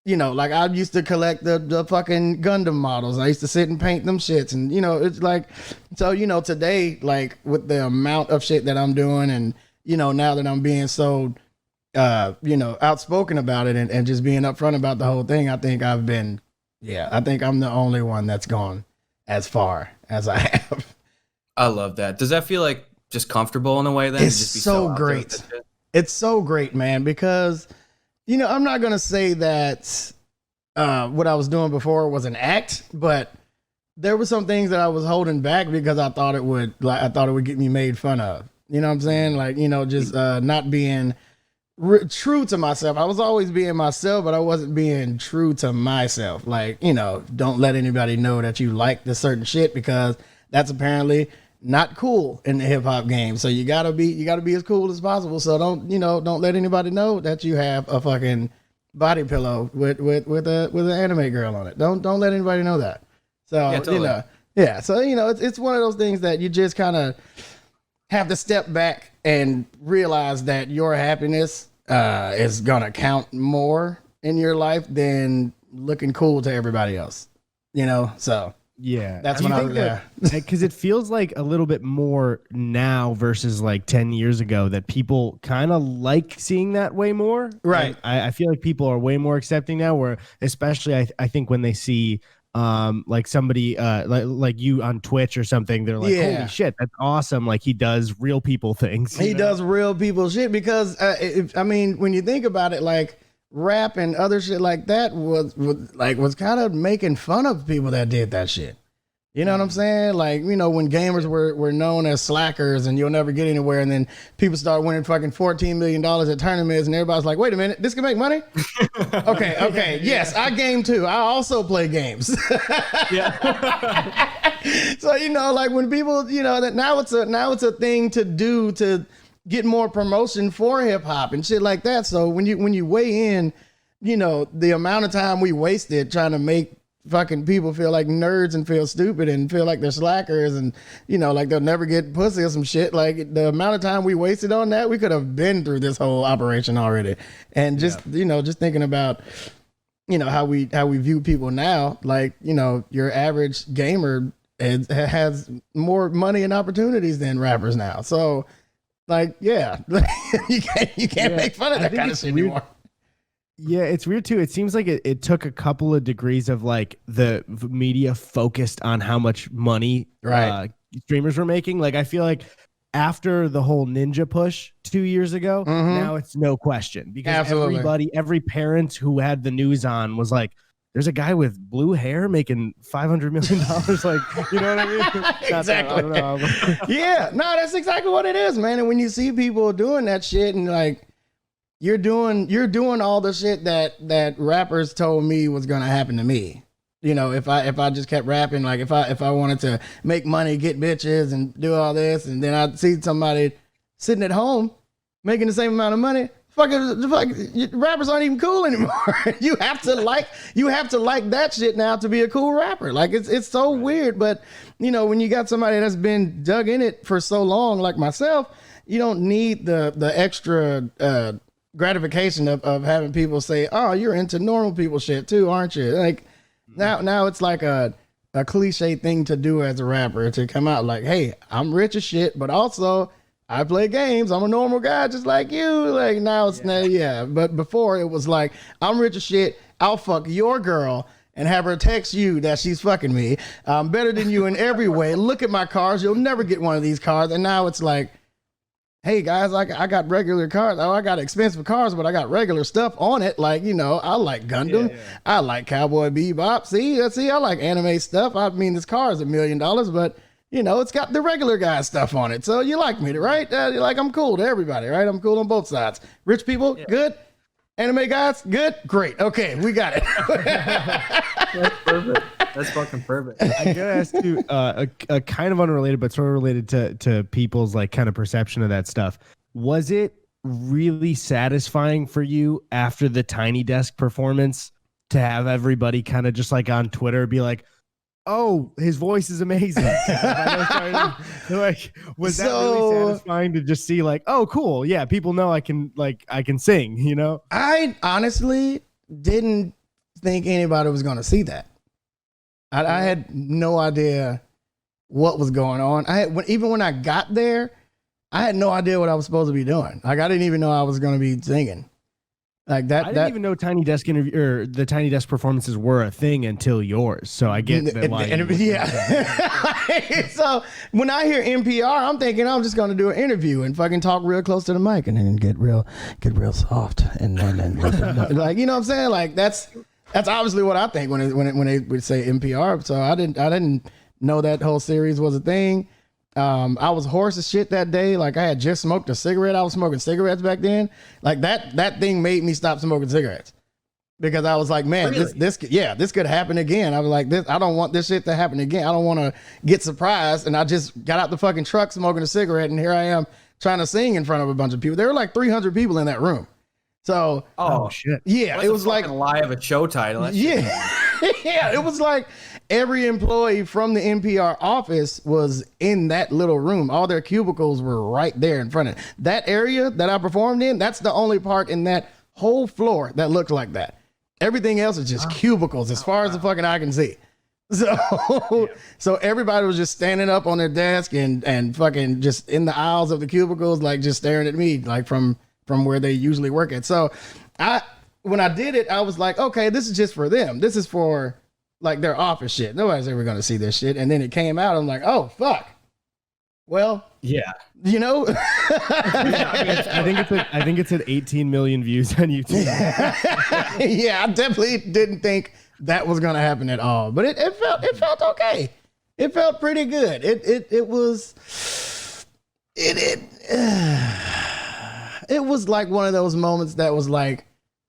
like I used to collect the fucking Gundam models. I used to sit and paint them shits, and it's like, so today, like with the amount of shit that I'm doing, and now that I'm being so outspoken about it and just being upfront about the whole thing, I think I'm the only one that's gone as far as I have. I love that. Does that feel like just comfortable in a way then? It's just be so out there great. with that shit? It's so great, man, because, I'm not going to say that what I was doing before was an act, but there were some things that I was holding back because I thought it would get me made fun of. You know what I'm saying? Like, just not being true to myself. I was always being myself, but I wasn't being true to myself. Like, don't let anybody know that you like this certain shit because that's apparently not cool in the hip hop game. So you gotta be as cool as possible. So don't let anybody know that you have a fucking body pillow with an anime girl on it. Don't let anybody know that. So Yeah, totally. So it's one of those things that you just kind of have to step back and realize that your happiness is gonna count more in your life than looking cool to everybody else. So Yeah, that's when I was there. Because it feels like a little bit more now versus like 10 years ago that people kind of like seeing that way more. Right. I feel like people are way more accepting now, where especially I think when they see like somebody like you on Twitch or something, they're like, holy shit, that's awesome. Like he does real people things. He does real people shit because when you think about it, like rap and other shit like that was kind of making fun of people that did that shit. You know what I'm saying? Like, when gamers were known as slackers and you'll never get anywhere, and then people start winning fucking $14 million at tournaments, and everybody's like, wait a minute, this can make money? Okay. Yes, I game too. I also play games. Yeah. So, like when people, that now it's a thing to do to get more promotion for hip hop and shit like that. So when you weigh in, the amount of time we wasted trying to make fucking people feel like nerds and feel stupid and feel like they're slackers and like they'll never get pussy or some shit, like the amount of time we wasted on that, we could have been through this whole operation already. And just just thinking about how we view people now, like your average gamer has more money and opportunities than rappers now. So like, you can't make fun of that kind of shit anymore. Yeah, it's weird too. It seems like it took a couple of degrees of like the media focused on how much money streamers were making. Like I feel like after the whole Ninja push 2 years ago, now it's no question because every parent who had the news on was like, there's a guy with blue hair making $500 million. Like, you know what I mean? Exactly. I don't know. Yeah, no, that's exactly what it is, man. And when you see people doing that shit, and like you're doing all the shit that rappers told me was gonna happen to me. You know, if I just kept rapping, like if I wanted to make money, get bitches, and do all this, and then I'd see somebody sitting at home making the same amount of money. Rappers aren't even cool anymore. You have to like that shit now to be a cool rapper. Like it's so weird, but you know, when you got somebody that's been dug in it for so long, like myself, you don't need the extra gratification of having people say, "Oh, you're into normal people shit too, aren't you?" Like now it's like a cliche thing to do as a rapper, to come out like, "Hey, I'm rich as shit, but also I play games. I'm a normal guy just like you." Like now it's but before it was like, I'm rich as shit. I'll fuck your girl and have her text you that she's fucking me. I'm better than you in every way. Look at my cars. You'll never get one of these cars. And now it's like, hey guys, I got regular cars. Oh, I got expensive cars, but I got regular stuff on it. Like, you know, I like Gundam. I like Cowboy Bebop. See, I like anime stuff. I mean, this car is $1 million, but you know, it's got the regular guy stuff on it. So you like me, right? You're like, I'm cool to everybody, right? I'm cool on both sides. Rich people, good. Anime guys, good. Great. Okay, we got it. That's perfect. That's fucking perfect. I gotta ask you a kind of unrelated, but sort of related to people's like kind of perception of that stuff. Was it really satisfying for you after the Tiny Desk performance to have everybody kind of just like on Twitter be like, "Oh, his voice is amazing"? Like, was that really satisfying to just see like, "Oh, cool, yeah, people know I can sing," you know? I honestly didn't think anybody was going to see that. I had no idea what was going on. Even when I got there, I had no idea what I was supposed to be doing. Like I didn't even know I was going to be singing. Like that. I didn't even know Tiny Desk interview or the Tiny Desk performances were a thing until yours. So I get that. So when I hear NPR, I'm thinking I'm just going to do an interview and fucking talk real close to the mic and then get real soft and like, you know what I'm saying? Like that's obviously what I think when they would say NPR. So I didn't know that whole series was a thing. I was hoarse as shit that day. Like I had just smoked a cigarette. I was smoking cigarettes back then. Like that thing made me stop smoking cigarettes because I was like, man, really? this could happen again. I was like, I don't want this shit to happen again. I don't want to get surprised. And I just got out the fucking truck smoking a cigarette, and here I am trying to sing in front of a bunch of people. There were like 300 people in that room. So, oh shit. Yeah, What's it was like a lie of a show title. Yeah, it was like every employee from the NPR office was in that little room. All their cubicles were right there in front of it. That area that I performed in, that's the only part in that whole floor that looked like that. Everything else is just cubicles as far as the fucking eye can see. So everybody was just standing up on their desk and fucking just in the aisles of the cubicles, like just staring at me, like from where they usually work at. So when I did it, I was like, okay, this is just for them. This is for like their office shit. Nobody's ever going to see this shit. And then it came out. I'm like, oh, fuck. Well, yeah, you know, I think it's at 18 million views on YouTube. Yeah, I definitely didn't think that was going to happen at all, but it felt okay. It felt pretty good. It was like one of those moments that was like,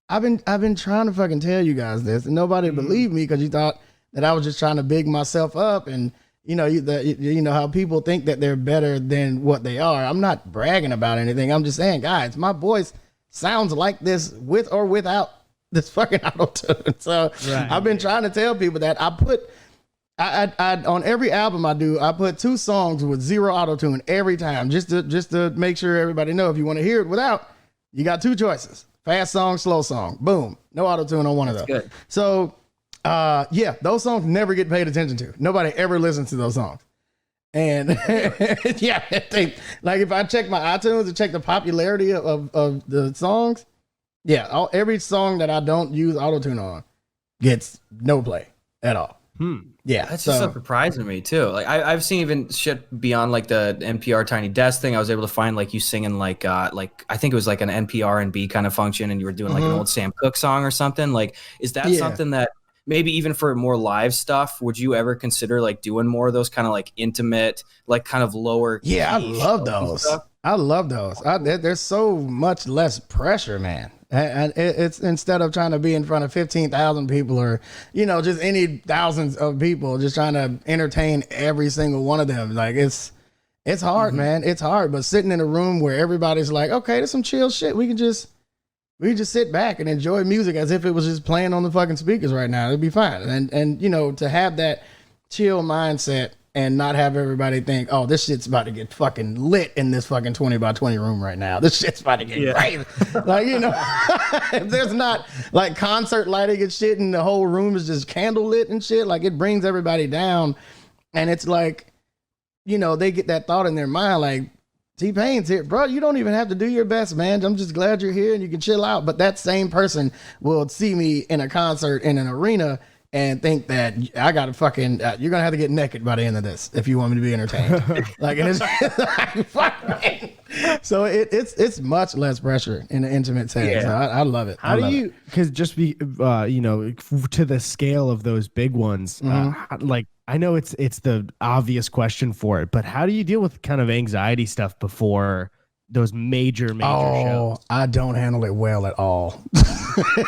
I've been trying to fucking tell you guys this, and nobody believed me because you thought that I was just trying to big myself up, and you know how people think that they're better than what they are. I'm not bragging about anything. I'm just saying, guys, my voice sounds like this with or without this fucking autotune. So right. I've been trying to tell people that I on every album I do, I put 2 songs with 0 autotune every time, just to make sure everybody know if you want to hear it without, you got 2 choices. Fast song, slow song. Boom. No auto-tune on one of those. Good. So, yeah, those songs never get paid attention to. Nobody ever listens to those songs. And yeah, like if I check my iTunes and check the popularity of the songs, yeah, every song that I don't use auto-tune on gets no play at all. Yeah, that's just so surprising to me too. Like I've seen even shit beyond like the NPR Tiny Desk thing. I was able to find like you singing like I think it was like an NPR and B kind of function, and you were doing like an old Sam Cooke song or something. Like, is that something that maybe even for more live stuff, would you ever consider like doing more of those kind of like intimate, like kind of lower? Yeah, I love those. I love those. There's so much less pressure, man. And it's instead of trying to be in front of 15,000 people or, just any thousands of people, just trying to entertain every single one of them. Like it's hard, man. It's hard. But sitting in a room where everybody's like, okay, there's some chill shit. We can just sit back and enjoy music as if it was just playing on the fucking speakers right now. It'd be fine. And to have that chill mindset and not have everybody think, oh, this shit's about to get fucking lit in this fucking 20 by 20 room right now. This shit's about to get crazy. Like, if there's not like concert lighting and shit and the whole room is just candle lit and shit, like it brings everybody down. And it's like, they get that thought in their mind, like, TPain's here, bro. You don't even have to do your best, man. I'm just glad you're here and you can chill out. But that same person will see me in a concert in an arena and think that I got to fucking, you're going to have to get naked by the end of this if you want me to be entertained. Like, and it's like, fuck, man. So it's much less pressure in an intimate setting. Yeah. So I love it. How do you, because just be, to the scale of those big ones, like, I know it's the obvious question for it, but how do you deal with kind of anxiety stuff before those major shows? I don't handle it well at all.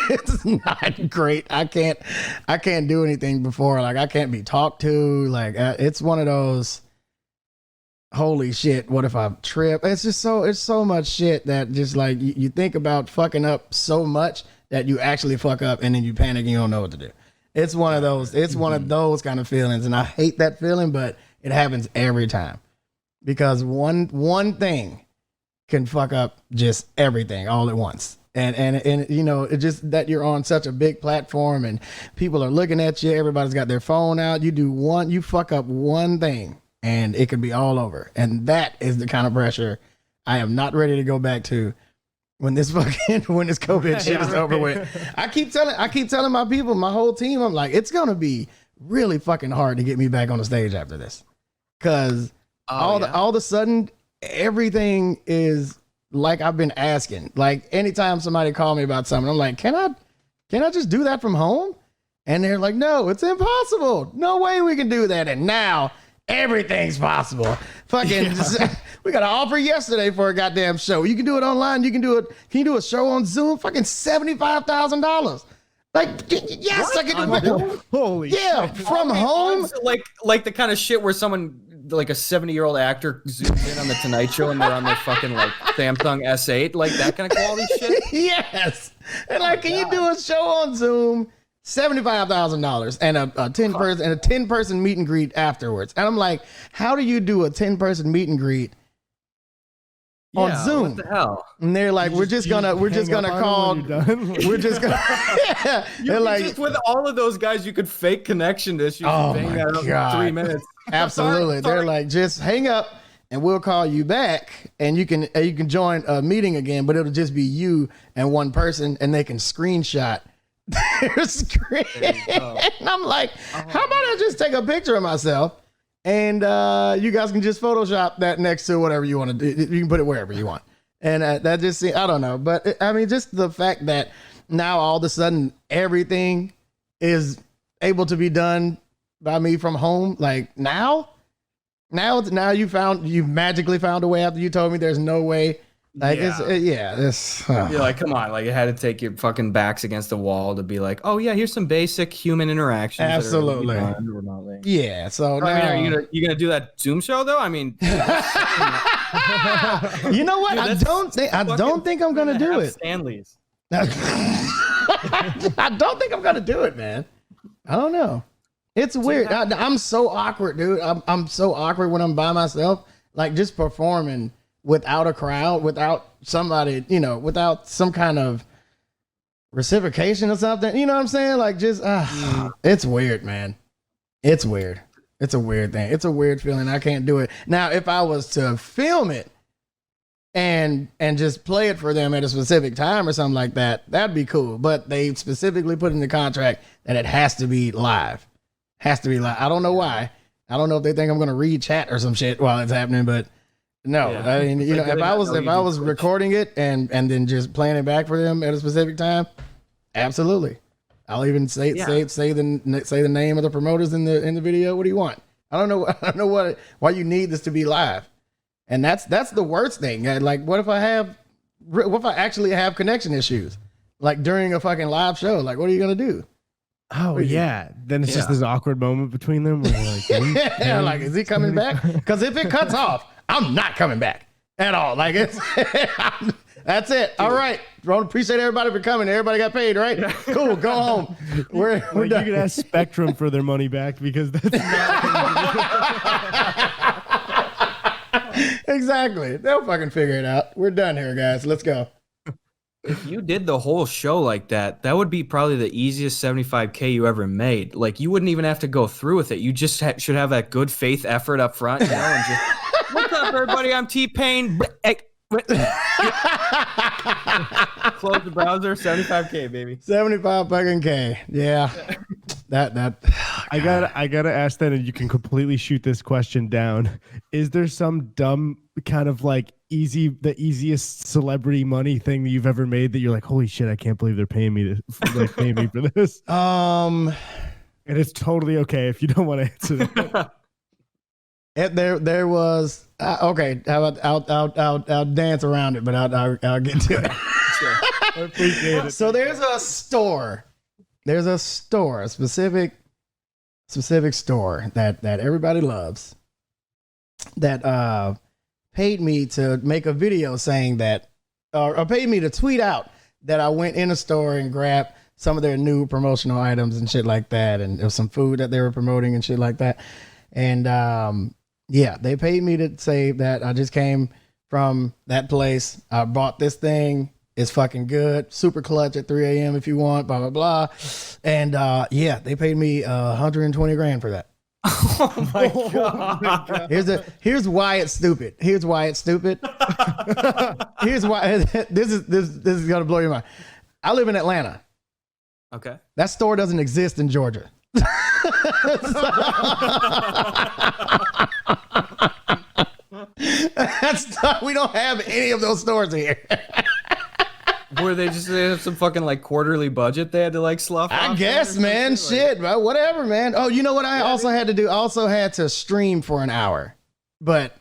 It's not great. I can't do anything before. Like, I can't be talked to. Like, it's one of those, holy shit, what if I trip? It's so much shit that just like you think about fucking up so much that you actually fuck up and then you panic and you don't know what to do. It's one of those. It's one of those kind of feelings, and I hate that feeling, but it happens every time because one thing can fuck up just everything all at once. And it's just that you're on such a big platform and people are looking at you. Everybody's got their phone out. You fuck up one thing, and it could be all over. And that is the kind of pressure I am not ready to go back to. When this COVID shit is over with. I keep telling my people, my whole team, I'm like, it's gonna be really fucking hard to get me back on the stage after this. Cause all of a sudden everything is like I've been asking. Like anytime somebody call me about something, I'm like, can I just do that from home? And they're like, no, it's impossible. No way we can do that. And now everything's possible. Fucking, we got an offer yesterday for a goddamn show. You can do it online. Can you do a show on Zoom? Fucking $75,000. Like, yes, what? I can do it. Holy shit. From home. Like the kind of shit where someone, like a 70-year-old actor zooms in on the Tonight Show and they're on their fucking like Samsung S8, like that kind of quality shit. Yes. And like, can you do a show on Zoom? $75,000 and a 10-person meet and greet afterwards. And I'm like, how do you do a 10-person meet and greet on Zoom? What the hell? And they're like, we're just gonna call. We're just gonna. Yeah. They're like, just with all of those guys, you could fake connection issues. Oh my God. 3 minutes. Absolutely. Sorry. They're like, just hang up and we'll call you back and you can join a meeting again, but it'll just be you and one person and they can screenshot their screen. And I'm like, how about I just take a picture of myself and you guys can just Photoshop that next to whatever you want to do. You can put it wherever you want. And that just, I don't know. But I mean, just the fact that now all of a sudden everything is able to be done by me from home. Like now you magically found a way after you told me there's no way. Like, you're like, come on, like it had to take your fucking backs against the wall to be like, oh yeah, here's some basic human interactions. Absolutely. Yeah. So now, I mean, are you gonna do that Zoom show though? I mean, you know what? Dude, I don't think I'm gonna do it. Stanley's. I don't think I'm gonna do it, man. I don't know. It's weird. I'm so awkward, dude. I'm so awkward when I'm by myself, like just performing without a crowd, without somebody, without some kind of reciprocation or something. You know what I'm saying? Like just, it's weird, man. It's weird. It's a weird thing. It's a weird feeling. I can't do it. Now, if I was to film it and just play it for them at a specific time or something like that, that'd be cool. But they specifically put in the contract that it has to be live. Has to be live. I don't know why. I don't know if they think I'm going to read chat or some shit while it's happening, but no. Yeah. I mean, if I was recording it and then just playing it back for them at a specific time, absolutely. I'll even say the name of the promoters in the video. What do you want? I don't know why you need this to be live. And that's the worst thing. Like, what if I actually have connection issues? Like during a fucking live show, like what are you gonna do? Oh yeah. Then it's just this awkward moment between them where you're like, yeah, like is he coming back? Because if it cuts off, I'm not coming back at all. Like it's that's it. All right. Ron, appreciate everybody for coming. Everybody got paid, right? Cool. Go home. We're you done. can ask Spectrum for their money back because that's not Exactly. They'll fucking figure it out. We're done here, guys. Let's go. If you did the whole show like that, that would be probably the easiest 75K you ever made. Like, you wouldn't even have to go through with it. You just should have that good faith effort up front, you know, and just, what's up, everybody? I'm TPain. Close the browser, 75K, baby. 75 fucking K. Yeah. That. I gotta ask that, and you can completely shoot this question down. Is there some dumb kind of like the easiest celebrity money thing that you've ever made that you're like, holy shit, I can't believe they're paying me for this? And it's totally okay if you don't want to answer that. There was okay. How about I'll dance around it, but I'll get to it. Sure. I appreciate it. So there's a store. There's a store, a specific store that everybody loves. That paid me to make a video saying that, or paid me to tweet out that I went in a store and grabbed some of their new promotional items and shit like that, and there was some food that they were promoting and shit like that. And yeah, they paid me to say that I just came from that place. I bought this thing. It's fucking good. Super clutch at 3 a.m. if you want, blah, blah, blah. And yeah, they paid me $120,000 for that. Oh my God. Here's why it's stupid. Here's why this is gonna blow your mind. I live in Atlanta. Okay. That store doesn't exist in Georgia. We don't have any of those stores here. Were they have some fucking like quarterly budget they had to like slough I off guess, man. Shit, bro. Whatever, man. Oh, you know what I also had to do? I also had to stream for an hour. But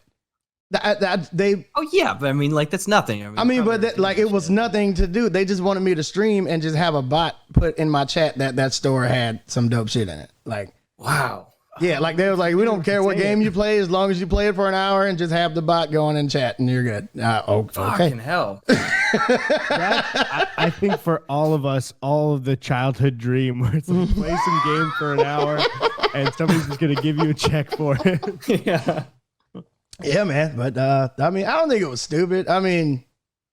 they... Oh, yeah. But I mean, like, that's nothing. It was nothing to do. They just wanted me to stream and just have a bot put in my chat that store had some dope shit in it. Like, wow. Yeah, like they was like, we don't care what game you play as long as you play it for an hour and just have the bot going in chat and you're good. Okay. Fucking hell. I think for all of us, all of the childhood dream where it's like play some game for an hour and somebody's just going to give you a check for it. Yeah. Yeah, man. But I mean, I don't think it was stupid. I mean,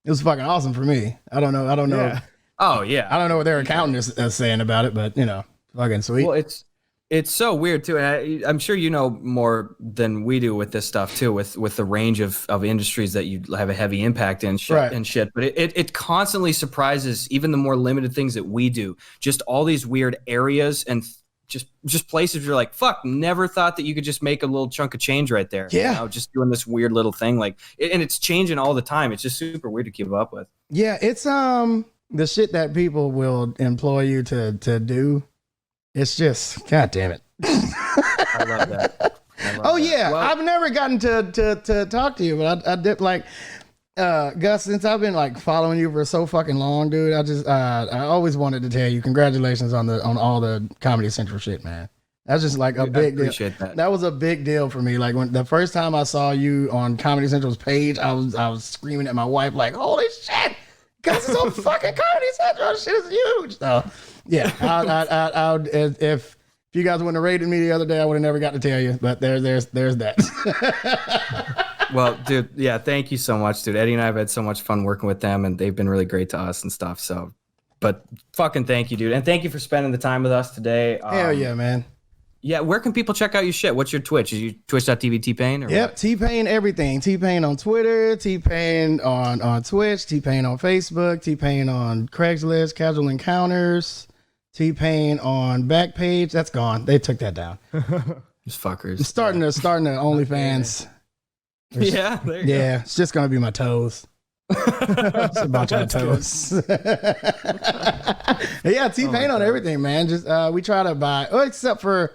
it was fucking awesome for me. I don't know. Yeah. Oh, yeah. I don't know what their accountant is saying about it, but you know, fucking sweet. Well, it's so weird too, and I'm sure you know more than we do with this stuff too, with the range of industries that you have a heavy impact in shit, right. and shit. But it constantly surprises even the more limited things that we do. Just all these weird areas and just places you're like, fuck, never thought that you could just make a little chunk of change right there. Yeah, you know, just doing this weird little thing and it's changing all the time. It's just super weird to keep up with. Yeah, it's the shit that people will employ you to do. It's just, God damn it. I love that. Yeah. Well, I've never gotten to talk to you, but I did like, Gus, since I've been like following you for so fucking long, dude, I always wanted to tell you congratulations on all the Comedy Central shit, man. That's just like a big deal. That was a big deal for me. Like when the first time I saw you on Comedy Central's page, I was screaming at my wife like, holy shit, Gus is on fucking Comedy Central. This shit is huge. So yeah, I would, if you guys wouldn't have rated me the other day, I would have never got to tell you. But there's that. Well, dude, yeah, thank you so much, dude. Eddie and I have had so much fun working with them, and they've been really great to us and stuff. So, but fucking thank you, dude, and thank you for spending the time with us today. Hell yeah, man. Yeah, where can people check out your shit? What's your Twitch? Is you twitch.tv TPain? Or yep, what? TPain everything. TPain on Twitter, TPain on Twitch, TPain on Facebook, TPain on Craigslist, Casual Encounters, TPain on Backpage. That's gone. They took that down. Just fuckers. I'm starting to OnlyFans. Yeah, there you go. It's just gonna be my toes. It's a bunch of my toes. Yeah, TPain on everything, man. Just we try to buy, except for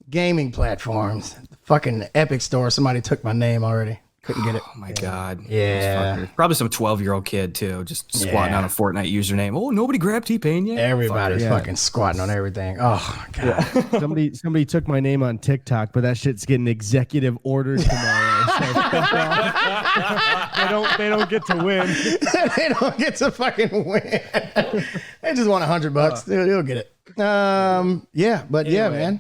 gaming platforms. Fucking Epic Store. Somebody took my name already. Couldn't get it. Oh my God. Yeah. Probably some 12-year-old kid too, just squatting on a Fortnite username. Oh, nobody grabbed TPain yet? Everybody's fucking squatting on everything. Oh my God. Somebody took my name on TikTok, but that shit's getting executive order tomorrow. So they don't get to win. They don't get to fucking win. They just want $100. They'll get it. Yeah, but anyway. Yeah, man.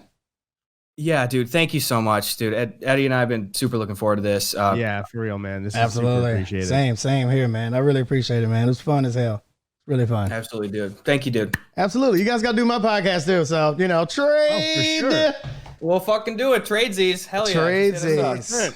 Yeah, dude. Thank you so much, dude. Eddie and I have been super looking forward to this. Yeah, for real, man. This absolutely. Is super appreciated. Same here, man. I really appreciate it, man. It was fun as hell. Really fun. Absolutely, dude. Thank you, dude. Absolutely. You guys got to do my podcast too. So, trade. Oh, for sure. We'll fucking do it. Tradesies. Hell yeah. Tradesies.